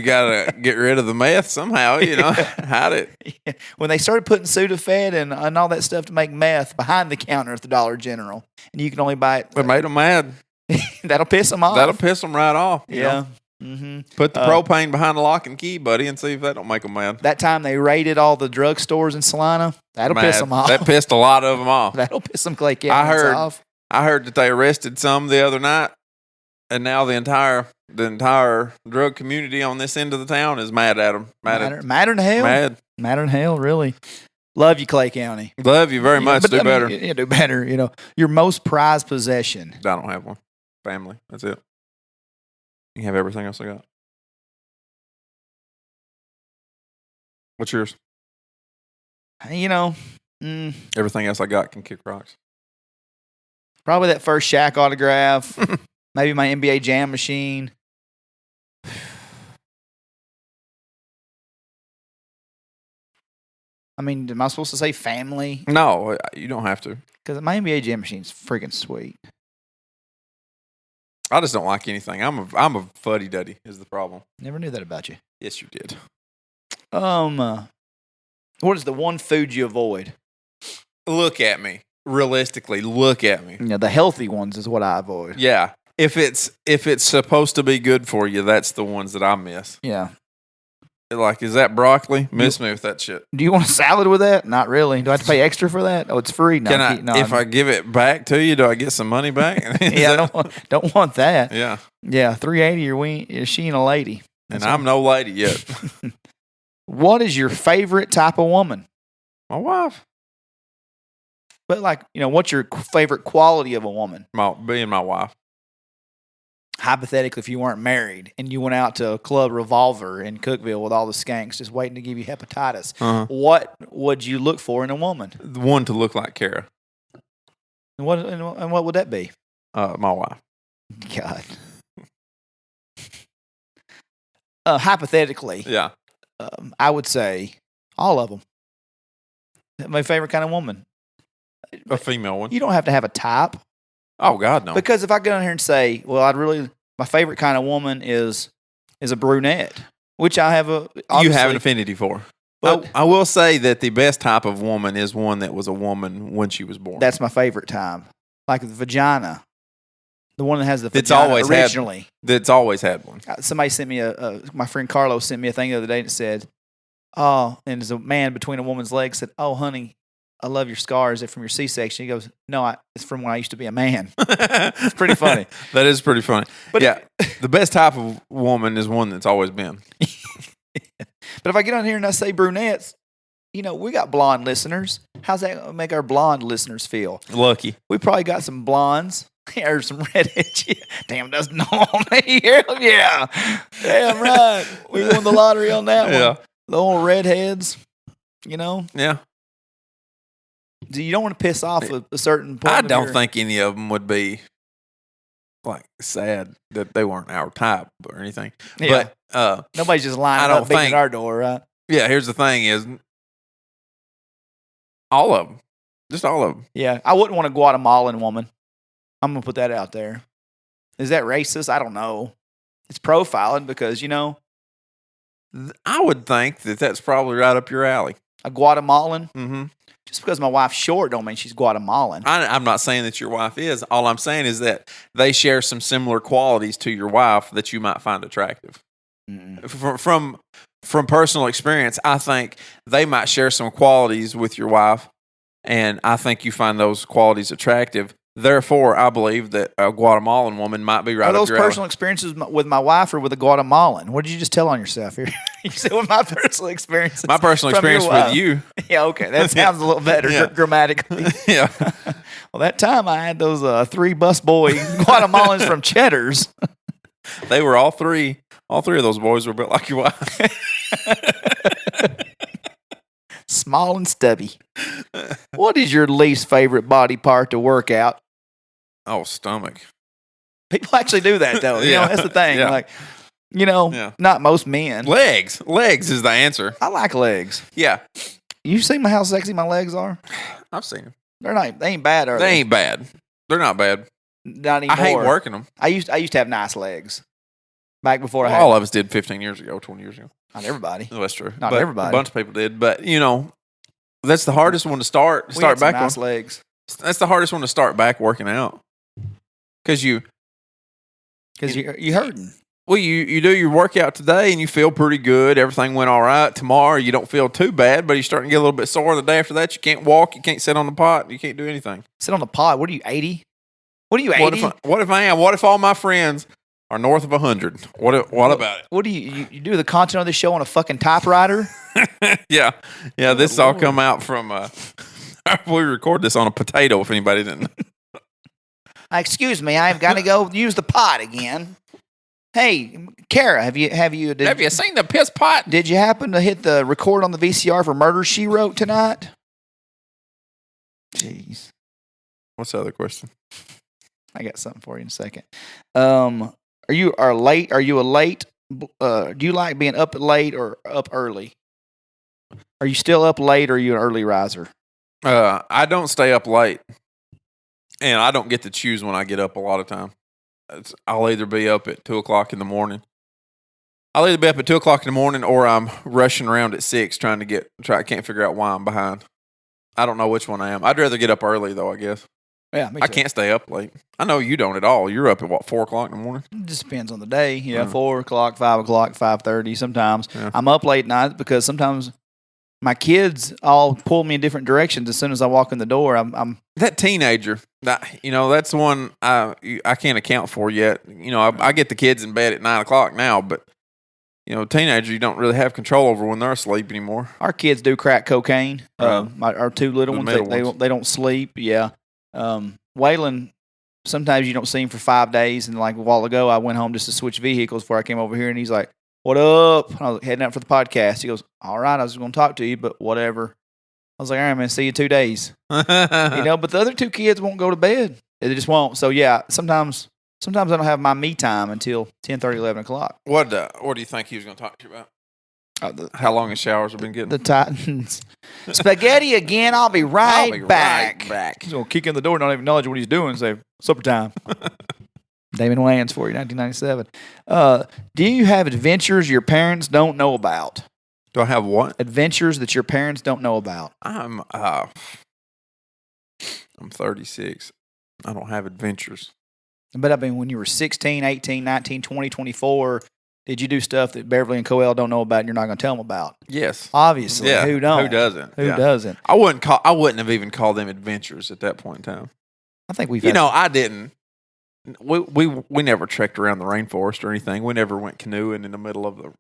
got to get rid of the meth somehow, hide it. Yeah. When they started putting Sudafed and all that stuff to make meth behind the counter at the Dollar General, and you can only buy it. It made them mad. That'll piss them off. That'll piss them right off. Yeah. Mm-hmm. Put the propane behind the lock and key, buddy, and see if that don't make them mad. That time they raided all the drugstores in Salina, that'll piss them off. That pissed a lot of them off. That'll piss some Clay Countans off. I heard that they arrested some the other night, and now the entire drug community on this end of the town is mad at them. Madder than hell. Madder than hell, really. Love you, Clay County. Love you very much. Do better. Do better. Your most prized possession. I don't have one. Family. That's it. You have everything else I got. What's yours? Everything else I got can kick rocks. Probably that first Shaq autograph. Maybe my NBA Jam machine. I mean, am I supposed to say family? No, you don't have to. Because my NBA Jam machine's freaking sweet. I just don't like anything. I'm a fuddy-duddy is the problem. Never knew that about you. Yes, you did. What is the one food you avoid? Look at me. Realistically, look at me. The healthy ones is what I avoid. Yeah. If it's supposed to be good for you, that's the ones that I miss. Yeah. Like, is that broccoli? Miss me with that shit. Do you want a salad with that? Not really. Do I have to pay extra for that? Oh, it's free. No, if I give it back to you, do I get some money back? Yeah, I don't want that. Yeah. Yeah, $380. She ain't a lady. And I'm no lady yet. What is your favorite type of woman? My wife. But what's your favorite quality of a woman? Being my wife. Hypothetically, if you weren't married and you went out to Club Revolver in Cookeville with all the skanks just waiting to give you hepatitis, what would you look for in a woman? The one to look like Kara. And what would that be? My wife. God. Hypothetically, yeah, I would say all of them. My favorite kind of woman. A female one. You don't have to have a type. Oh, God, no. Because if I go down here and say, well, my favorite kind of woman is a brunette, which I have you have an affinity for. But I will say that the best type of woman is one that was a woman when she was born. That's my favorite type. Like the vagina. The one that has the vagina originally. That's always had one. Somebody sent me my friend Carlos sent me a thing the other day that said, and there's a man between a woman's legs said, "Oh, honey, I love your scar. Is it from your C-section?" He goes, "No, it's from when I used to be a man." It's pretty funny. That is pretty funny. But yeah, the best type of woman is one that's always been. But if I get on here and I say brunettes, we got blonde listeners. How's that make our blonde listeners feel? Lucky. We probably got some blondes or some redheads. Damn, that's normal. Hell yeah. Damn right. We won the lottery on that one. The old redheads, Yeah. You don't want to piss off a certain point. I don't think any of them would be sad that they weren't our type or anything. Yeah. But nobody's just lining up beating at our door, right? Yeah. Here's the thing: is all of them, just all of them. Yeah, I wouldn't want a Guatemalan woman. I'm gonna put that out there. Is that racist? I don't know. It's profiling because I would think that that's probably right up your alley. A Guatemalan. Mm-hmm. Just because my wife's short don't mean she's Guatemalan. I'm not saying that your wife is. All I'm saying is that they share some similar qualities to your wife that you might find attractive. From personal experience, I think they might share some qualities with your wife, and I think you find those qualities attractive. Therefore, I believe that a Guatemalan woman might be right. Are those up your personal experiences with my wife or with a Guatemalan? What did you just tell on yourself here? You said with my personal experiences. My personal experience with you. Yeah, okay. That sounds a little better grammatically. Yeah. Well, that time I had those 3 busboy Guatemalans from Cheddar's. They were all three. All 3 of those boys were built like your wife. Small and stubby. What is your least favorite body part to work out? Oh, stomach. People actually do that, though. You know, that's the thing. Yeah. Like, not most men. Legs. Legs is the answer. I like legs. Yeah. You see how sexy my legs are? I've seen them. They ain't bad, are they? They ain't bad. They're not bad. Not anymore. I hate working them. I used to have nice legs. Back before I had. All of us did 15 years ago, 20 years ago. Not everybody. No, that's true. Not everybody. A bunch of people did. But, that's the hardest one to start. We had some back nice on. legs. That's the hardest one to start back working out. Because you're hurting. Well, you do your workout today and you feel pretty good. Everything went all right. Tomorrow you don't feel too bad, but you're starting to get a little bit sore. The day after that, you can't walk. You can't sit on the pot. You can't do anything. Sit on the pot? What are you, 80? What are you, 80? What if I am? What if all my friends are north of 100? What about it? What do you do the content of this show on a fucking typewriter? Yeah. This all come out from. We record this on a potato. If anybody didn't. Excuse me, I've got to go use the pot again. Hey, Kara, have you seen the piss pot? Did you happen to hit the record on the VCR for Murder, She Wrote tonight? Jeez. What's the other question? I got something for you in a second. Are you a late? Do you like being up late or up early? Are you still up late or are you an early riser? I don't stay up late. And I don't get to choose when I get up a lot of time. I'll either be up at 2 o'clock in the morning. I'll either be up at 2 o'clock in the morning or I'm rushing around at 6 I can't figure out why I'm behind. I don't know which one I am. I'd rather get up early though, I guess. Yeah, me too. I can't stay up late. I know you don't at all. You're up at 4 o'clock in the morning? It just depends on the day. 4 o'clock, 5 o'clock, 5:30 sometimes. Yeah. I'm up late nights because sometimes my kids all pull me in different directions as soon as I walk in the door. I'm that teenager. That's the one I can't account for yet. I get the kids in bed at 9 o'clock now, but teenager you don't really have control over when they're asleep anymore. Our kids do crack cocaine. Our 2 little ones, they don't sleep. Yeah. Waylon, sometimes you don't see him for 5 days, and like a while ago, I went home just to switch vehicles before I came over here, and he's like, "What up?" And I was heading out for the podcast. He goes, "All right, I was going to talk to you, but whatever." I was like, "All right, man, see you 2 days." But the other 2 kids won't go to bed. They just won't. So yeah, sometimes I don't have my me time until 10:30, 11 o'clock. What do you think he was going to talk to you about? How long his showers have been getting? The Titans. Spaghetti again. I'll be right back. He's going to kick in the door and not even acknowledge what he's doing. Say, supper time. Damon Wayans for you, 1997. Do you have adventures your parents don't know about? Do I have what? Adventures that your parents don't know about. I'm 36. I don't have adventures. But I mean, when you were 16, 18, 19, 20, 24, did you do stuff that Beverly and Coel don't know about and you're not going to tell them about? Yes. Obviously. Yeah. Who don't? Who doesn't? Who doesn't? I wouldn't have even called them adventures at that point in time. I think we've I didn't. We never trekked around the rainforest or anything. We never went canoeing in the middle of the,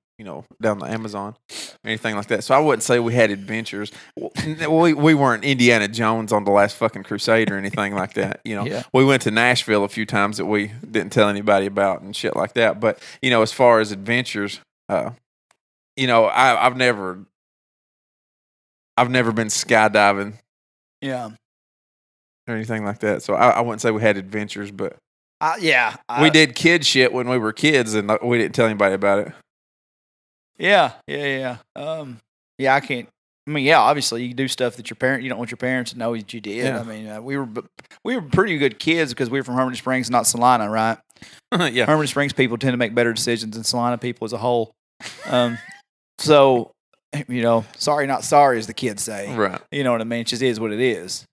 down the Amazon or anything like that. So I wouldn't say we had adventures. We weren't Indiana Jones on the last fucking crusade or anything like that. Yeah. We went to Nashville a few times that we didn't tell anybody about and shit like that. But, as far as adventures, I've never been skydiving. Yeah. Or anything like that. So I wouldn't say we had adventures, but we did kid shit when we were kids, and we didn't tell anybody about it. Yeah. I can't. I mean, yeah, obviously you do stuff that you don't want your parents to know that you did. Yeah. I mean, we were pretty good kids because we were from Hermitage Springs, not Salina, right? Yeah. Hermitage Springs people tend to make better decisions than Salina people as a whole. So, sorry, not sorry, as the kids say. Right. You know what I mean? It just is what it is.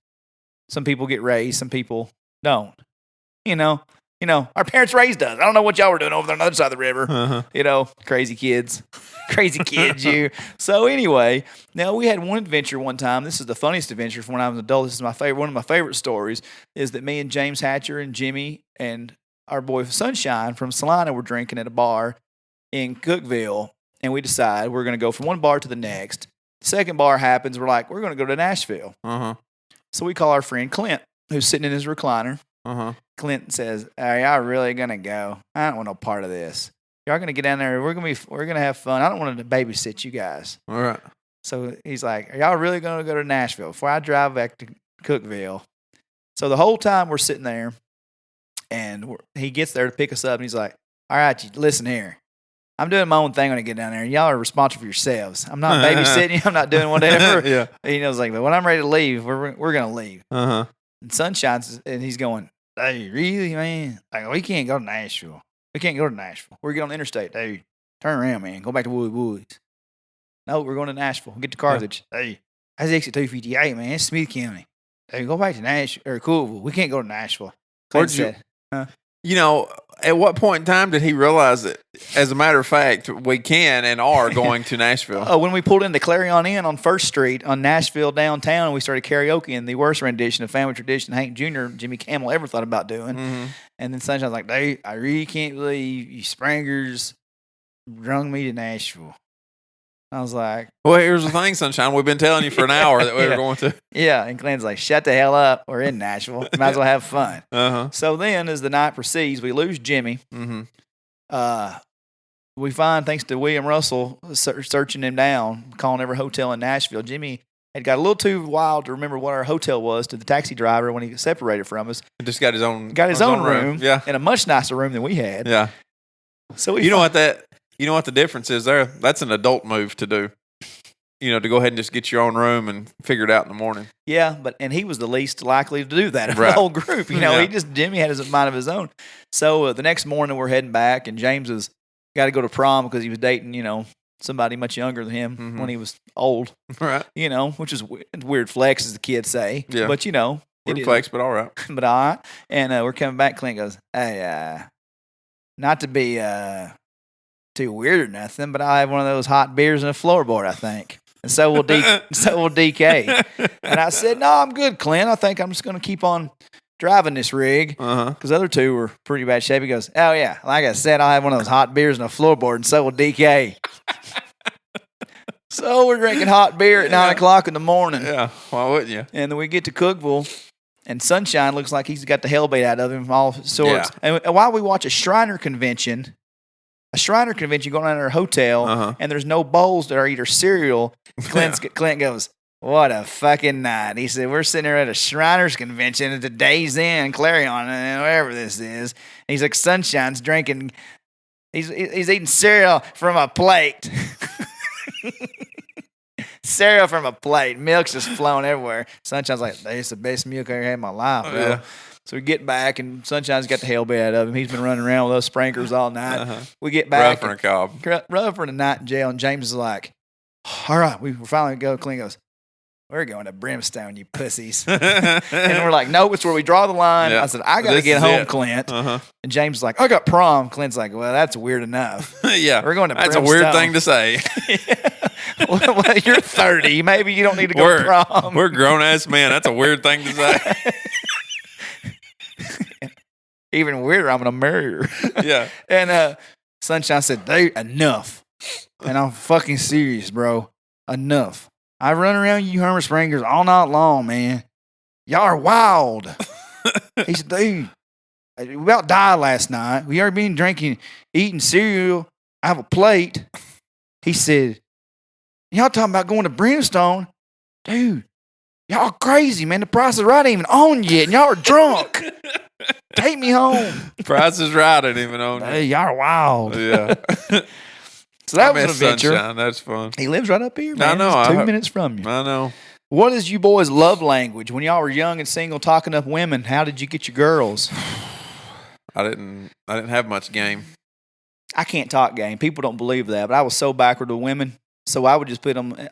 Some people get raised, some people don't. our parents raised us. I don't know what y'all were doing over there on the other side of the river. Uh-huh. Crazy kids. Crazy kids, you. So anyway, now we had one adventure one time. This is the funniest adventure from when I was an adult. This is one of my favorite stories, is that me and James Hatcher and Jimmy and our boy Sunshine from Salina were drinking at a bar in Cookeville, and we decide we're going to go from one bar to the next. The second bar happens. We're like, we're going to go to Nashville. Uh-huh. So we call our friend Clint, who's sitting in his recliner. Uh-huh. Clint says, "Are y'all really going to go? I don't want no part of this. Y'all going to get down there. We're going to have fun. I don't want to babysit you guys." All right. So he's like, "Are y'all really going to go to Nashville before I drive back to Cookeville?" So the whole time we're sitting there, and he gets there to pick us up, and he's like, "All right, you listen here. I'm doing my own thing when I get down there. Y'all are responsible for yourselves. I'm not babysitting you. I'm not doing whatever." Yeah. He knows, like, but when I'm ready to leave, we're going to leave. Uh-huh. And Sunshine's, and he's going, "Hey, really, man? Like, we can't go to Nashville. We can't go to Nashville. We're getting on the interstate. Hey, turn around, man. Go back to Woods. No, we're going to Nashville. Get to Carthage. Hey, that's exit 258, man. It's Smith County. Hey, go back to Nashville or Coolville. We can't go to Nashville." Where'd you- At what point in time did he realize that, as a matter of fact, we can and are going to Nashville? When we pulled into Clarion Inn on 1st Street on Nashville downtown, and we started karaoke in the worst rendition of Family Tradition Hank Jr., Jimmy Campbell ever thought about doing. Mm-hmm. And then Sunshine's like, "Dude, I really can't believe you Springers drunk me to Nashville." I was like, Well, here's the thing, Sunshine. We've been telling you for an hour that we were going to. yeah. And Glenn's like, "Shut the hell up. We're in Nashville. Might as well have fun." Uh-huh. So then, as the night proceeds, we lose Jimmy. Mm-hmm. We find, thanks to William Russell searching him down, calling every hotel in Nashville, Jimmy had got a little too wild to remember what our hotel was to the taxi driver when he separated from us. Just got his own room. Yeah. In a much nicer room than we had. Yeah. So You know what the difference is there? That's an adult move to do. To go ahead and just get your own room and figure it out in the morning. Yeah, and he was the least likely to do that of Right. the whole group. Yeah. Jimmy had his mind of his own. So the next morning we're heading back, and James has got to go to prom because he was dating, somebody much younger than him when he was old. Right. Which is weird flex, as the kids say. Yeah. But Weird flex, but all right. But all right. And we're coming back. Clint goes, "Hey, not to be too weird or nothing, but I'll have one of those hot beers and a floorboard, I think. And so will DK. And I said, "No, I'm good, Clint. I think I'm just going to keep on driving this rig." Uh-huh. Because the other two were pretty bad shape. He goes, "Oh, yeah. Like I said, I'll have one of those hot beers and a floorboard, and so will DK. So we're drinking hot beer at 9 o'clock in the morning. Yeah. Why wouldn't you? And then we get to Cookeville, and Sunshine looks like he's got the hell beat out of him from all sorts. Yeah. And while we watch a Shriner convention going on at our hotel, and there's no bowls that are either cereal, Clint goes, "What a fucking night." He said, "We're sitting here at a Shriners convention at the Days Inn, Clarion, and wherever this is." And he's like, Sunshine's drinking, he's eating cereal from a plate. Cereal from a plate. Milk's just flowing everywhere. Sunshine's like, "That's the best milk I ever had in my life, bro." Yeah. So we get back, and Sunshine's got the hell beat out of him. He's been running around with us Sprankers all night. We get back. Rough for a cob. Rough for the night in jail. And James is like, "All right, we're finally going." Clint goes, "We're going to Brimstone, you pussies." And we're like, "No, it's where we draw the line." Yeah. I said, "I got to get home, Clint." And James is like, "I got prom." Clint's like, "Well, that's weird enough." Yeah. We're going to That's Brimstone. a weird thing to say. Well, you're 30. Maybe you don't need to go to prom. We're grown-ass men. That's a weird thing to say. Even weirder, I'm going to marry her. Yeah. And Sunshine said, "Dude, enough." And I'm fucking serious, bro. Enough. I run around you Herman Springers all night long, man. Y'all are wild. He said, "Dude, we about died last night. We already been drinking, eating cereal. I have a plate." He said, "Y'all talking about going to Brimstone? Dude, y'all crazy, man. The Price is Right ain't even on yet, and y'all are drunk. Take me home." Price is Right ain't even on Hey, y'all are wild. Yeah. So that was an adventure. Sunshine. That's fun. He lives right up here, man. I know. He's 2 minutes from you. I know. What is you boys' love language? When y'all were young and single, talking up women, how did you get your girls? I didn't have much game. I can't talk game. People don't believe that, but I was so backward with women. So I would just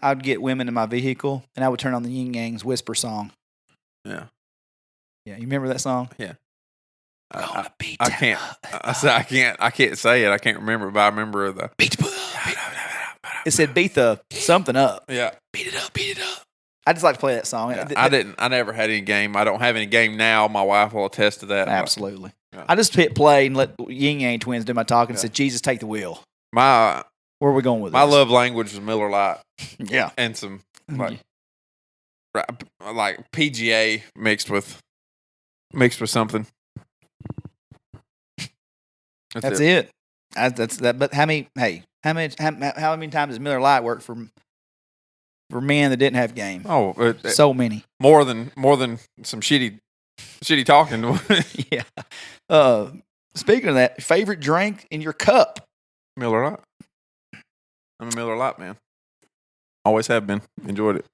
I'd get women in my vehicle, and I would turn on the Yin Yang's Whisper song. Yeah. Yeah, you remember that song? Yeah. I can't. I said I can't say it. I can't remember, but I remember the beat the It said beat the something up. Yeah, beat it up. I just like to play that song. Yeah, I never had any game. I don't have any game now. My wife will attest to that. Absolutely. Yeah. I just hit play and let Yin Yang Twins do my talking and said, "Jesus, take the wheel." Where are we going with my this? love language was Miller Lite. Yeah, and some like PGA mixed with something. That's it. That's that. But how many times does Miller Lite work for men that didn't have game? Oh, so many. More than some shitty talking. Yeah. Speaking of that, favorite drink in your cup? Miller Lite. I'm a Miller Lite man. Always have been. Enjoyed it.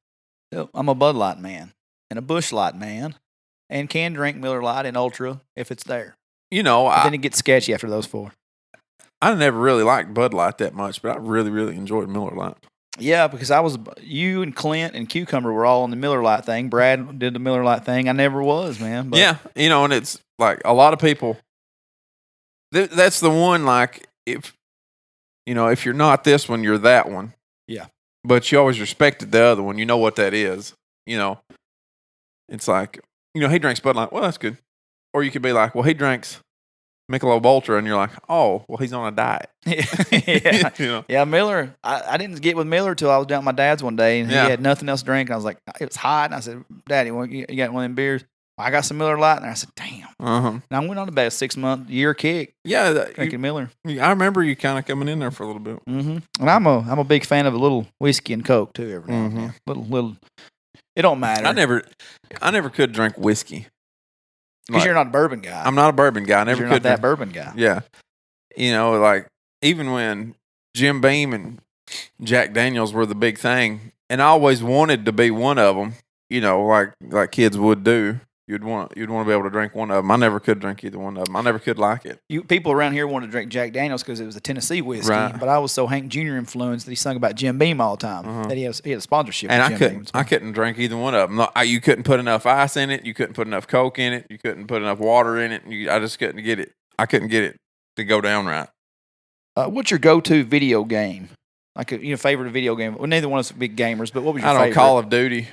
I'm a Bud Light man and a Busch Light man, and can drink Miller Lite and Ultra if it's there. Then it gets sketchy after those four. I never really liked Bud Light that much, but I really, really enjoyed Miller Lite. Yeah, because you and Clint and Cucumber were all on the Miller Lite thing. Brad did the Miller Lite thing. I never was, man. But. Yeah, and it's like a lot of people. That's the one. Like if you're not this one, you're that one. Yeah. But you always respected the other one. You know what that is. It's like he drinks Bud Light. Well, that's good. Or you could be like, well, he drinks Michelob Ultra, and you're like, oh, well, he's on a diet. Yeah. Yeah, Miller. I didn't get with Miller till I was down at my dad's one day, and he had nothing else to drink. And I was like, it was hot, and I said, Daddy, you got one of them beers? I got some Miller Lite, and I said, damn. And I went on about a 6-month year kick. Yeah, drinking Miller. I remember you kind of coming in there for a little bit. Mm-hmm. And I'm a big fan of a little whiskey and Coke too. Every now and then. Little. It don't matter. I never could drink whiskey. Because you're not a bourbon guy. I'm not a bourbon guy. I never you're could. Not that bourbon guy. Yeah. Like even when Jim Beam and Jack Daniels were the big thing, and I always wanted to be one of them. Like kids would do. You'd want to be able to drink one of them. I never could drink either one of them. I never could like it. People around here wanted to drink Jack Daniels because it was a Tennessee whiskey. Right. But I was so Hank Jr. influenced that he sung about Jim Beam all the time. That he had a sponsorship. And with Jim Beam. I couldn't drink either one of them. You couldn't put enough ice in it. You couldn't put enough Coke in it. You couldn't put enough water in it. I just couldn't get it. I couldn't get it to go down right. What's your go-to video game? Like favorite video game? Well, neither one of us are big gamers, but what was your favorite? Call of Duty.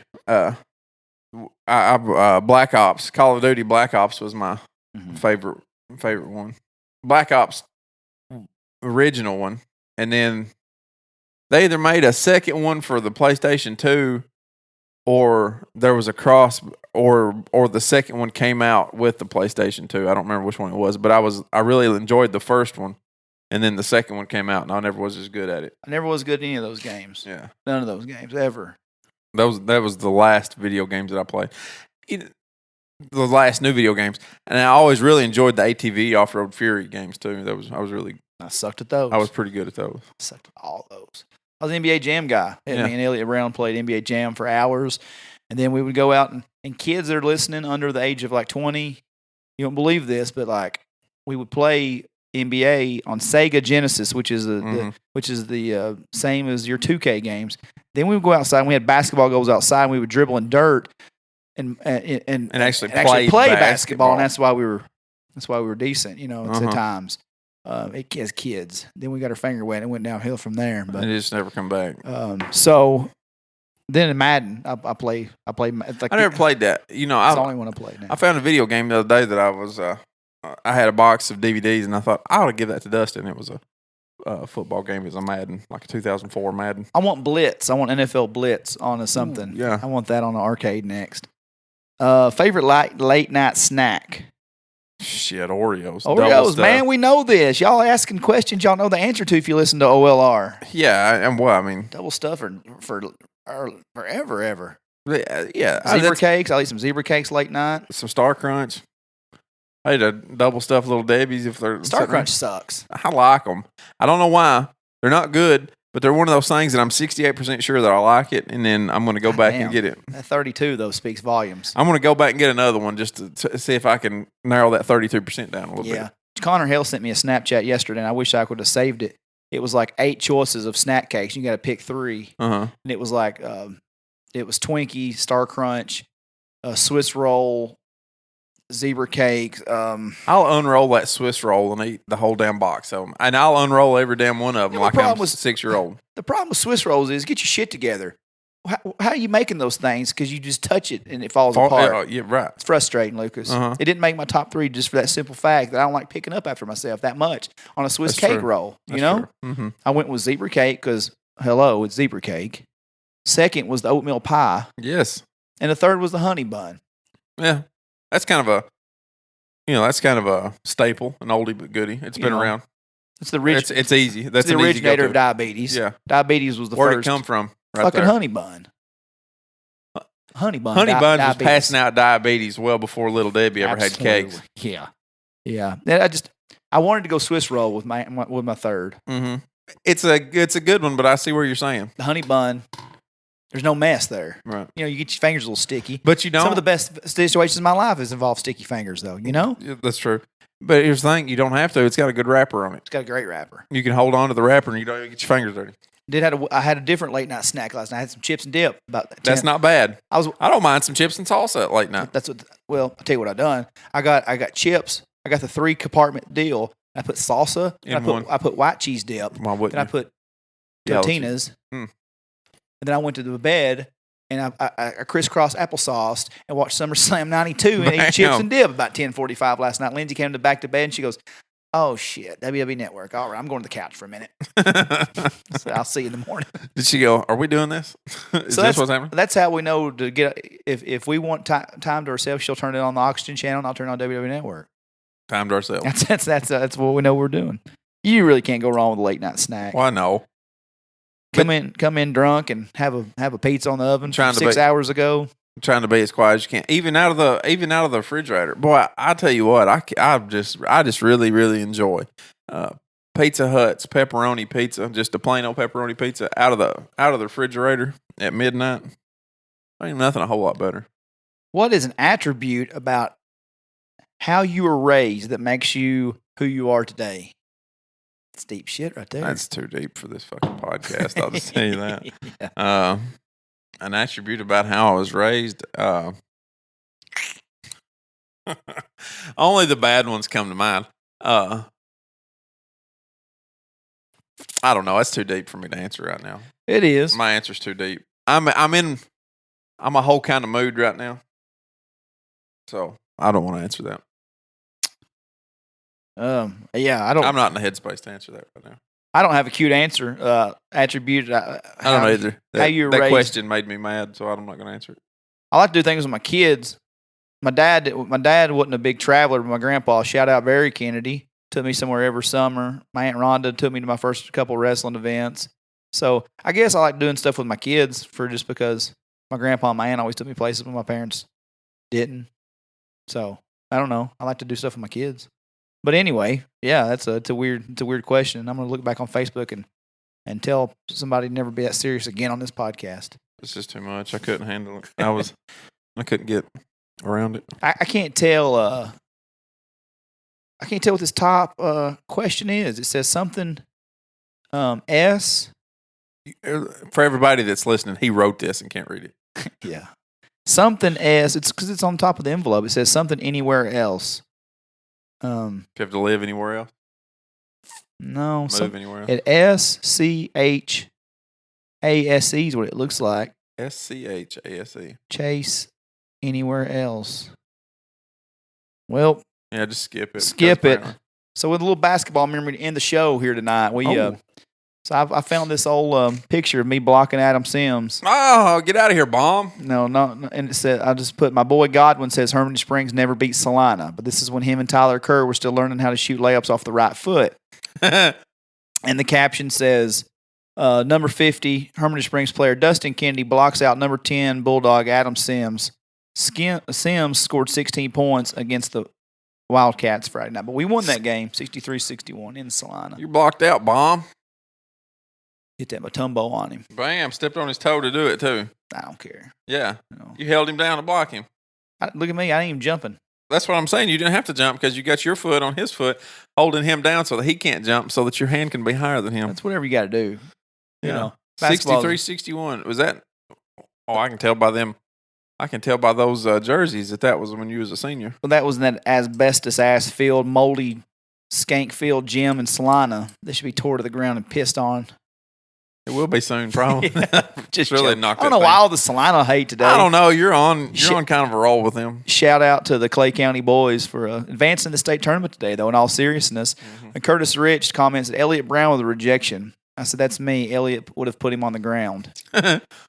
Black Ops. Call of Duty Black Ops was my favorite one. Black Ops original one, and then they either made a second one for the PlayStation 2, or there was a cross, or the second one came out with the PlayStation 2. I don't remember which one it was, but I really enjoyed the first one, and then the second one came out, and I never was as good at it. I never was good at any of those games. Yeah, none of those games ever. That was the last video games that I played. The last new video games, and I always really enjoyed the ATV Off-Road Fury games too. I sucked at those. I was pretty good at those. I sucked at all those. I was an NBA Jam guy. Me and Elliot Brown played NBA Jam for hours, and then we would go out and kids that are listening under the age of like 20, you won't believe this, but like we would play NBA on Sega Genesis, which is the same as your 2K games. Then we would go outside and we had basketball goals outside and we would dribble in dirt and actually play basketball, and that's why we were decent, at times. As kids. Then we got our finger wet and went downhill from there. But it just never come back. So then in Madden, I play. I never played that. It's the only one I played now. I found a video game the other day that I had a box of DVDs, and I thought I ought to give that to Dustin. It was a football game. It was a Madden, like a 2004 Madden. I want Blitz. I want NFL Blitz on something. Yeah. I want that on the arcade next. Favorite late night snack? Shit, Oreos. Oreos, man. We know this. Y'all asking questions y'all know the answer to if you listen to OLR. Yeah, and what I mean, double stuff for forever, ever. Yeah, zebra cakes. I'll eat some zebra cakes late night. Some Star Crunch. I eat a double stuffed Little Debbie's if they're Star Crunch sucks. I like them. I don't know why. They're not good, but they're one of those things that I'm 68% sure that I like it, and then I'm going to go back and get it. That 32 though speaks volumes. I'm going to go back and get another one just to see if I can narrow that 33% down a little bit. Yeah. Connor Hale sent me a Snapchat yesterday, and I wish I could have saved it. It was like 8 choices of snack cakes. You got to pick 3, and it was like it was Twinkie, Star Crunch, Swiss roll, zebra cake. I'll unroll that Swiss roll and eat the whole damn box of them. And I'll unroll every damn one of them like I'm a 6-year-old. The problem with Swiss rolls is get your shit together. How are you making those things? Because you just touch it and it falls apart. Yeah, right. It's frustrating, Lucas. It didn't make my top 3 just for that simple fact that I don't like picking up after myself that much on a Swiss cake roll. You know? Mm-hmm. I went with zebra cake because, hello, it's zebra cake. Second was the oatmeal pie. Yes. And the third was the honey bun. Yeah. That's kind of a staple, an oldie but goodie. It's been around. It's the it's easy. That's the originator of diabetes. Yeah. Diabetes was the Where'd first. Where'd it come from? Right fucking there. honey bun. Honey bun. Honey bun was passing out diabetes well before Little Debbie ever had cakes. Yeah. Yeah. I wanted to go Swiss roll with my third. Mm-hmm. It's a good one, but I see where you're saying. The honey bun, there's no mess there. Right. You know, you get your fingers a little sticky. But you don't. Some of the best situations in my life has involved sticky fingers, though. You know? Yeah, that's true. But here's the thing, you don't have to. It's got a good wrapper on it. It's got a great wrapper. You can hold on to the wrapper and you don't even get your fingers dirty. I had a different late night snack last night. I had some chips and dip. That's not bad. I don't mind some chips and salsa at late night. I'll tell you what I done. I got chips. I got the 3 compartment deal. I put salsa. I put white cheese dip. Why wouldn't then I put Totino's. And then I went to the bed and I crisscrossed applesauce and watched SummerSlam 92 and ate chips and dip about 10:45 last night. Lindsay came back to bed and she goes, "Oh shit, WWE Network. All right, I'm going to the couch for a minute. So I'll see you in the morning." Did she go, "Are we doing this? Is this what's happening?" That's how we know to get. If we want time to ourselves, she'll turn it on the Oxygen channel and I'll turn it on WWE Network. Time to ourselves. That's what we know we're doing. You really can't go wrong with a late night snack. Well, I know. Come in drunk and have a pizza on the oven from 6 hours ago. Trying to be as quiet as you can, even out of the refrigerator. Boy, I tell you what, I just really really enjoy Pizza Hut's pepperoni pizza, just a plain old pepperoni pizza out of the refrigerator at midnight. Ain't nothing a whole lot better. What is an attribute about how you were raised that makes you who you are today? It's deep shit right there. That's too deep for this fucking podcast. I'll just tell you that. Yeah. An attribute about how I was raised. Only the bad ones come to mind. I don't know. That's too deep for me to answer right now. It is. My answer's too deep. I'm a whole kind of mood right now, so I don't want to answer that. Yeah, I don't. I'm not in the headspace to answer that right now. I don't have a cute answer. Attribute. I don't know either. How you were that raised. question made me mad, so I'm not going to answer it. I like to do things with my kids. My dad wasn't a big traveler, but my grandpa, shout out Barry Kennedy, took me somewhere every summer. My Aunt Rhonda took me to my first couple wrestling events. So I guess I like doing stuff with my kids just because my grandpa and my aunt always took me places when my parents didn't. So I don't know. I like to do stuff with my kids. But anyway, yeah, it's a weird question. I'm gonna look back on Facebook and tell somebody to never be that serious again on this podcast. It's just too much. I couldn't handle it. I couldn't get around it. I can't tell. I can't tell what this top question is. It says something. S. For everybody that's listening, he wrote this and can't read it. Yeah. Something S. It's because it's on top of the envelope. It says something anywhere else. Do you have to live anywhere else? No. Move anywhere else? At SCHASE is what it looks like. SCHASE. Chase anywhere else. Well. Yeah, just skip it. Skip it. So with a little basketball memory to end the show here tonight, so I found this old picture of me blocking Adam Sims. Oh, get out of here, bomb! No, and it said I just put my boy Godwin says Hermitage Springs never beat Salina, but this is when him and Tyler Kerr were still learning how to shoot layups off the right foot. And the caption says, number 50 Hermitage Springs player Dustin Kennedy blocks out number 10 Bulldog Adam Sims. Sims scored 16 points against the Wildcats Friday night, but we won that game 63-61 in Salina. You blocked out, bomb. Hit that Matumbo on him. Bam, stepped on his toe to do it too. I don't care. Yeah, No. You held him down to block him. Look at me, I ain't even jumping. That's what I'm saying. You didn't have to jump because you got your foot on his foot, holding him down so that he can't jump, so that your hand can be higher than him. That's whatever you got to do. You know, 63-61. Was that? Oh, I can tell by them I can tell by those jerseys that was when you was a senior. Well, that was in that asbestos-ass field, moldy, skank field gym in Salina. They should be tore to the ground and pissed on. It will be soon, probably. Just really joking. knocked I don't know why all the Salina hate today. I don't know. You're on kind of a roll with them. Shout out to the Clay County boys for advancing the state tournament today, though, in all seriousness. And Curtis Rich comments that Elliott Brown with a rejection. I said, that's me. Elliott would have put him on the ground.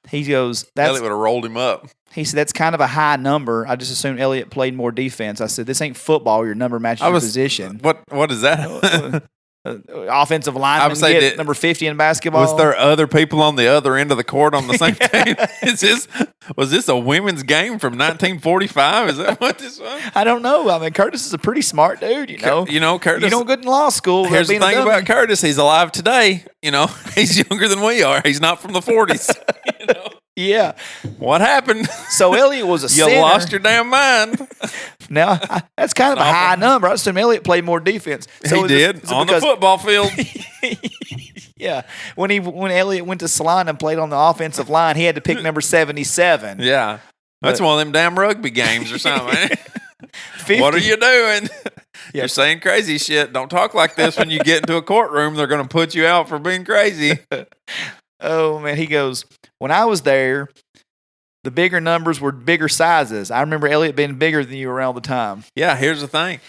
He goes, Elliott would have rolled him up. He said, that's kind of a high number. I just assumed Elliott played more defense. I said, this ain't football. Your number matches your position. What is that? Offensive lineman get number 50 in basketball. Was there other people on the other end of the court on the same team? Was this a women's game from 1945? Is that what this was? I don't know. I mean, Curtis is a pretty smart dude, you know. Curtis. You don't get in law school. Here's the thing about Curtis. He's alive today. He's younger than we are. He's not from the 40s. Yeah. What happened? So Elliott was a center. You lost your damn mind. Now, that's kind of a high number. I assume Elliott played more defense. So he did on the football field. Yeah. When Elliott went to Salina and played on the offensive line, he had to pick number 77. Yeah. That's one of them damn rugby games or something. What are you doing? You're saying crazy shit. Don't talk like this when you get into a courtroom. They're going to put you out for being crazy. Oh, man. He goes, when I was there, the bigger numbers were bigger sizes. I remember Elliott being bigger than you around the time. Yeah, here's the thing.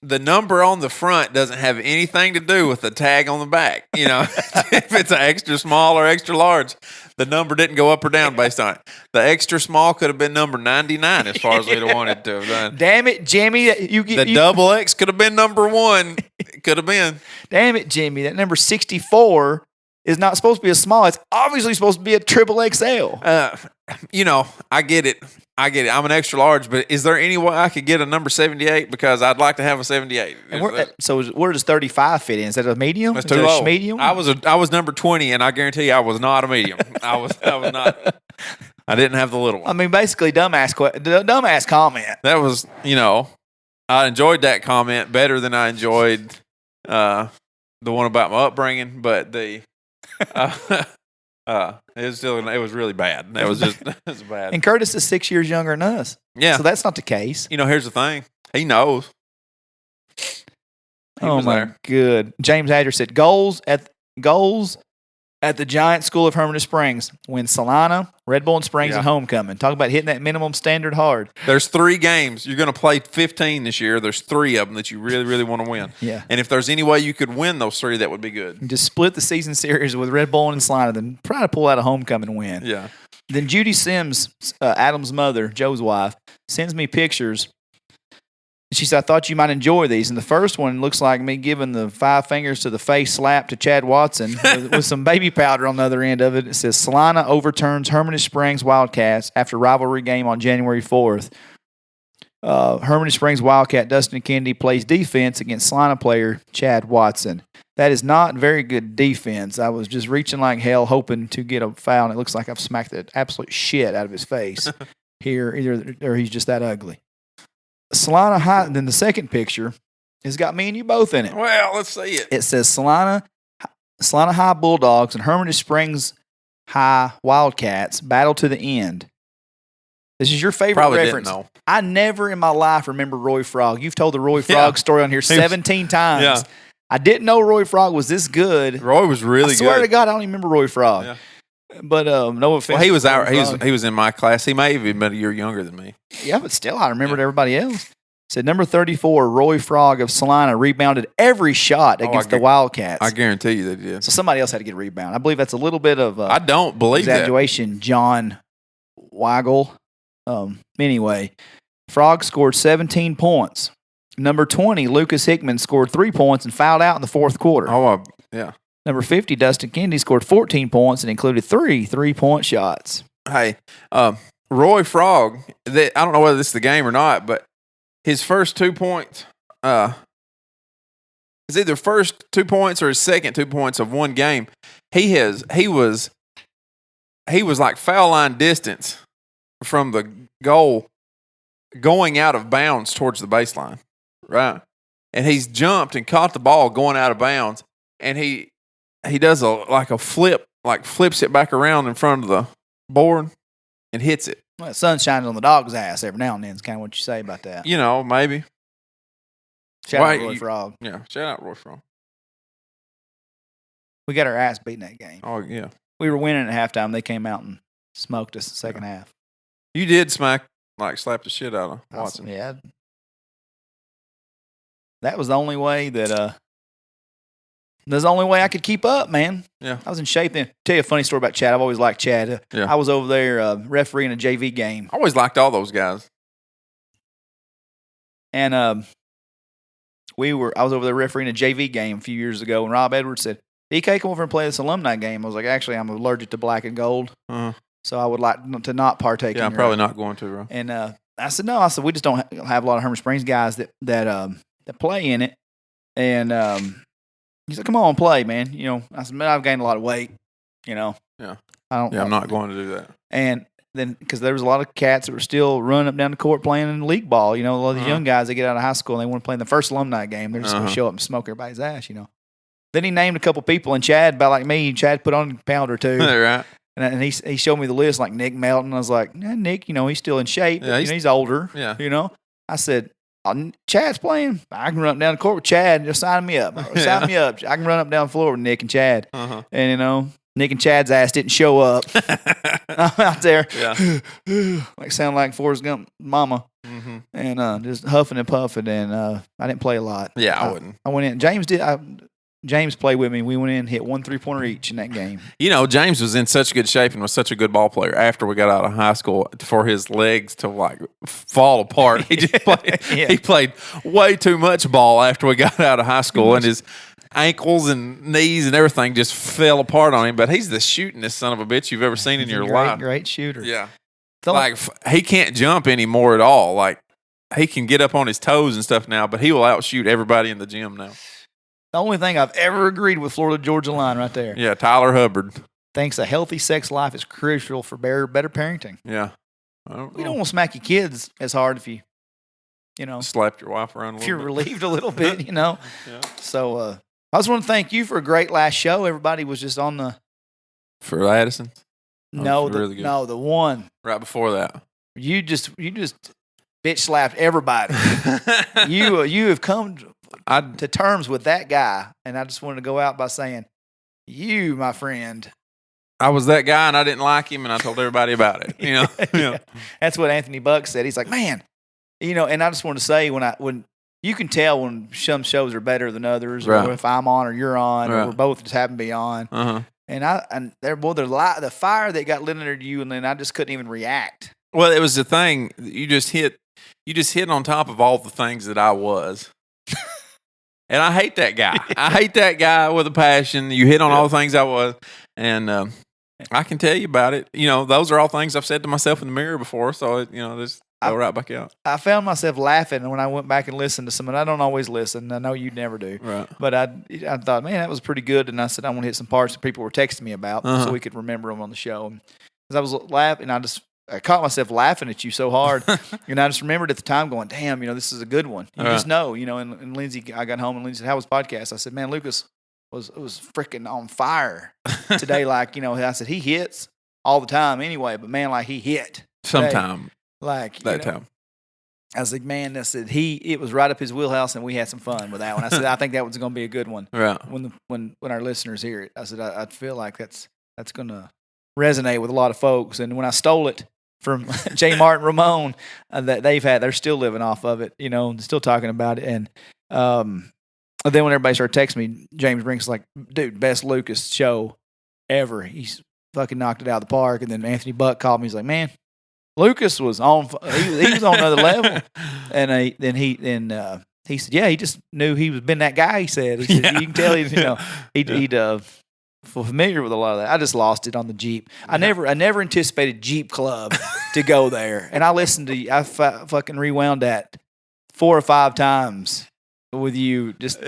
The number on the front doesn't have anything to do with the tag on the back. If it's an extra small or extra large, the number didn't go up or down based on it. The extra small could have been number 99 as far as we'd have wanted to have done. Damn it, Jimmy. The double X could have been number 1. It could have been. Damn it, Jimmy. That number 64 is not supposed to be a small. It's obviously supposed to be a triple XL. I get it. I'm an extra large, but is there any way I could get a number 78? Because I'd like to have a 78. So where does 35 fit in? Is that a medium? That's too low. Medium? I was number 20, and I guarantee you I was not a medium. I was not. I didn't have the little one. I mean, basically, dumbass comment. That was, I enjoyed that comment better than I enjoyed the one about my upbringing, but it was really bad. It was bad. And Curtis is 6 years younger than us. Yeah. So that's not the case. Here's the thing. He knows. Oh my good. James Adger said goals at the Giant School of Hermitage Springs. Win Salina, Red Bull and Springs, and Homecoming. Talk about hitting that minimum standard hard. There's 3 games. You're going to play 15 this year. There's 3 of them that you really, really want to win. Yeah. And if there's any way you could win those 3, that would be good. And just split the season series with Red Bull and Salina, then try to pull out a Homecoming win. Yeah. Then Judy Sims, Adam's mother, Joe's wife, sends me pictures. She said, I thought you might enjoy these. And the first one looks like me giving the 5 fingers to the face slap to Chad Watson with some baby powder on the other end of it. It says, Salina overturns Hermitage Springs Wildcats after rivalry game on January 4th. Hermitage Springs Wildcat Dustin Kennedy plays defense against Salina player Chad Watson. That is not very good defense. I was just reaching like hell hoping to get a foul, and it looks like I've smacked the absolute shit out of his face here, or he's just that ugly. Salina High, then the second picture has got me and you both in it. Well, let's see it. It says Salina High Bulldogs and Hermitage Springs High Wildcats battle to the end. This is your favorite Probably reference. Didn't know. I never in my life remember Roy Frog. You've told the Roy Frog story on here 17 times. Yeah. I didn't know Roy Frog was this good. Roy was really good. I swear to God, I don't even remember Roy Frog. Yeah. But no offense. Well, he was in my class. He may have even been a year younger than me. Yeah, but still, I remembered everybody else. Said number 34, Roy Frog of Salina rebounded every shot against the Wildcats. I guarantee you they did. So somebody else had to get a rebound. I believe that's a little bit of I don't believe exaggeration. That. John Weigel. Anyway, Frog scored 17 points. Number 20, Lucas Hickman scored 3 points and fouled out in the fourth quarter. Oh, yeah. Number 50, Dustin Kennedy scored 14 points and included 3 3-point shots. Hey, Roy Frog, I don't know whether this is the game or not, but his first 2 points, it's either first 2 points or his second 2 points of one game. He was like foul line distance from the goal going out of bounds towards the baseline, right? And he's jumped and caught the ball going out of bounds, and he does a flip, like flips it back around in front of the board and hits it. Well, the sun shines on the dog's ass every now and then is kind of what you say about that. Maybe. Shout out Roy Frog. Yeah, shout out Roy Frog. We got our ass beaten that game. Oh, yeah. We were winning at halftime. They came out and smoked us the second half. You did slap the shit out of Watson. Yeah. That was the only way that that's the only way I could keep up, man. Yeah. I was in shape then. Tell you a funny story about Chad. I've always liked Chad. Yeah. I was over there refereeing a JV game. I always liked all those guys. And I was over there refereeing a JV game a few years ago, and Rob Edwards said, DK, come over and play this alumni game. I was like, actually, I'm allergic to black and gold, so I would like to not partake. Yeah, I'm probably not going to, bro. And I said, no. I said, we just don't have a lot of Herman Springs guys that play in it. And he said, come on, play, man. I said, man, I've gained a lot of weight. Yeah. I'm not going to do that. And then, because there was a lot of cats that were still running up down the court playing in league ball. A lot of these young guys, they get out of high school and they want to play in the first alumni game. They're just going to show up and smoke everybody's ass, Then he named a couple people, and Chad, about like me, Chad put on a pound or two. Right. And he showed me the list, like Nick Melton. I was like, Nick, he's still in shape. Yeah, he's older. Yeah. I said, Chad's playing. I can run up down the court with Chad. Just sign me up. Sign me up. I can run up down the floor with Nick and Chad. And, Nick and Chad's ass didn't show up. I'm out there. Yeah. Sound like Forrest Gump mama. Mm-hmm. And just huffing and puffing. And I didn't play a lot. Yeah, I wouldn't. I went in. James played with me. We went in and hit 1 3-pointer each in that game. James was in such good shape and was such a good ball player after we got out of high school for his legs to fall apart. He just played, he played way too much ball after we got out of high school, and his ankles and knees and everything just fell apart on him. But he's the shootingest son of a bitch you've ever seen in your life. Great shooter. Yeah. He can't jump anymore at all. He can get up on his toes and stuff now, but he will outshoot everybody in the gym now. The only thing I've ever agreed with Florida Georgia line right there. Yeah, Tyler Hubbard. Thinks a healthy sex life is crucial for better parenting. Yeah. You don't want to smack your kids as hard if you slapped your wife around a little bit. If you're relieved a little bit, Yeah. So I just want to thank you for a great last show. Everybody was just on the... For Addison? The one. Right before that. You just bitch slapped everybody. You have come to terms with that guy, and I just wanted to go out by saying, you, my friend. I was that guy, and I didn't like him, and I told everybody about it. Yeah. That's what Anthony Buck said. He's like, man, and I just want to say when you can tell when some shows are better than others, right. Or if I'm on or you're on, right. or we're both just happen to be on. And the fire that got lit under you, and then I just couldn't even react. Well, it was the thing you just hit on top of all the things that I was. And I hate that guy. I hate that guy with a passion. You hit on all the things I was. And I can tell you about it. Those are all things I've said to myself in the mirror before. So, just go right back out. I found myself laughing when I went back and listened to someone. I don't always listen. I know you never do. Right. But I thought, man, that was pretty good. And I said, I want to hit some parts that people were texting me about so we could remember them on the show. Because I was laughing, I caught myself laughing at you so hard. And I just remembered at the time going, damn, this is a good one. You just know, and Lindsay, I got home and Lindsay said, how was the podcast? I said, man, Lucas was freaking on fire today. I said, he hits all the time anyway, but man, he hit. Sometime. Time. I was like, man, I said, it was right up his wheelhouse and we had some fun with that one. I said, I think that was going to be a good one. Right. When our listeners hear it. I said, I feel like that's going to resonate with a lot of folks. And when I stole it from J. Martin Ramon, that they're still living off of it, still talking about it. And then when everybody started texting me, James Brink's like, dude, best Lucas show ever. He's fucking knocked it out of the park. And then Anthony Buck called me. He's like, man, Lucas was on. He was on another level. And he said, yeah, he just knew he was been that guy. He said, you can tell he'd familiar with a lot of that. I just lost it on the Jeep. I never anticipated Jeep Club to go there, and I listened to. I fucking rewound that 4 or 5 times with you. Just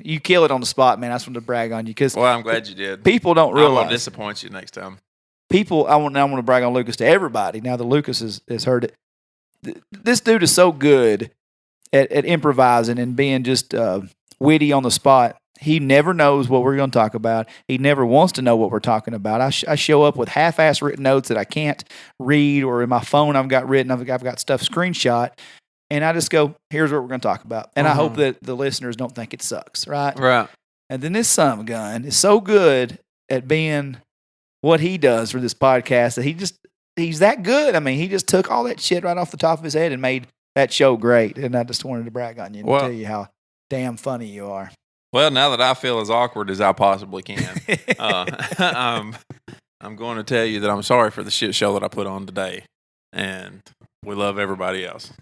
you kill it on the spot, man. I just wanted to brag on you because. Well, I'm glad you did. People don't realize. I'm gonna disappoint you next time. I want to brag on Lucas to everybody. Now that Lucas has heard it, this dude is so good at improvising and being just witty on the spot. He never knows what we're going to talk about. He never wants to know what we're talking about. I show up with half-ass written notes that I can't read, or in my phone I've got written. I've got stuff screenshot, and I just go, here's what we're going to talk about. And I hope that the listeners don't think it sucks, right? Right. And then this son of a gun is so good at being what he does for this podcast that he's that good. I mean, he just took all that shit right off the top of his head and made that show great. And I just wanted to brag on you and tell you how damn funny you are. Well, now that I feel as awkward as I possibly can, I'm going to tell you that I'm sorry for the shit show that I put on today. And we love everybody else.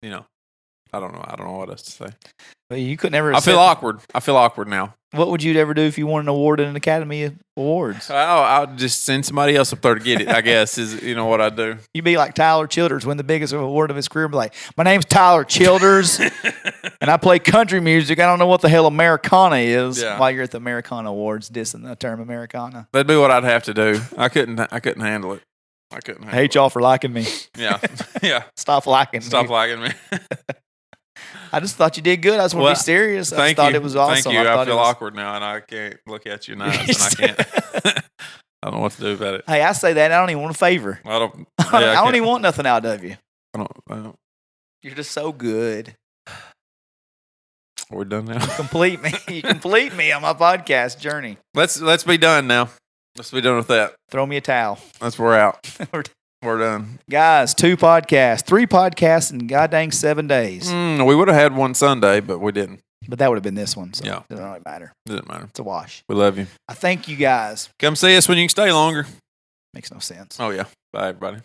You know, I don't know what else to say. Well, you could never. I feel awkward. I feel awkward now. What would you ever do if you won an award at an Academy Awards? I'll just send somebody else up there to get it, I guess, is what I'd do. You'd be like Tyler Childers, win the biggest award of his career, and be like, my name's Tyler Childers, and I play country music. I don't know what the hell Americana is. Yeah. While you're at the Americana Awards, dissing the term Americana. That'd be what I'd have to do. I couldn't handle it. I hate y'all for liking me. Yeah. Yeah. Stop liking me. I just thought you did good. I just want to be serious. I thought it was awesome. Thank you. I feel awkward now, and I can't look at you in the eyes, and I can't. I don't know what to do about it. Hey, I say that, and I don't even want a favor. I don't. I don't even want nothing out of you. I don't. You're just so good. We're done now. You complete me on my podcast journey. Let's be done now. Let's be done with that. Throw me a towel. We're out. We're done. Guys, 2 podcasts, 3 podcasts in goddamn 7 days. We would have had one Sunday, but we didn't. But that would have been this one, so yeah. It doesn't really matter. It doesn't matter. It's a wash. We love you. I thank you guys. Come see us when you can stay longer. Makes no sense. Oh, yeah. Bye, everybody.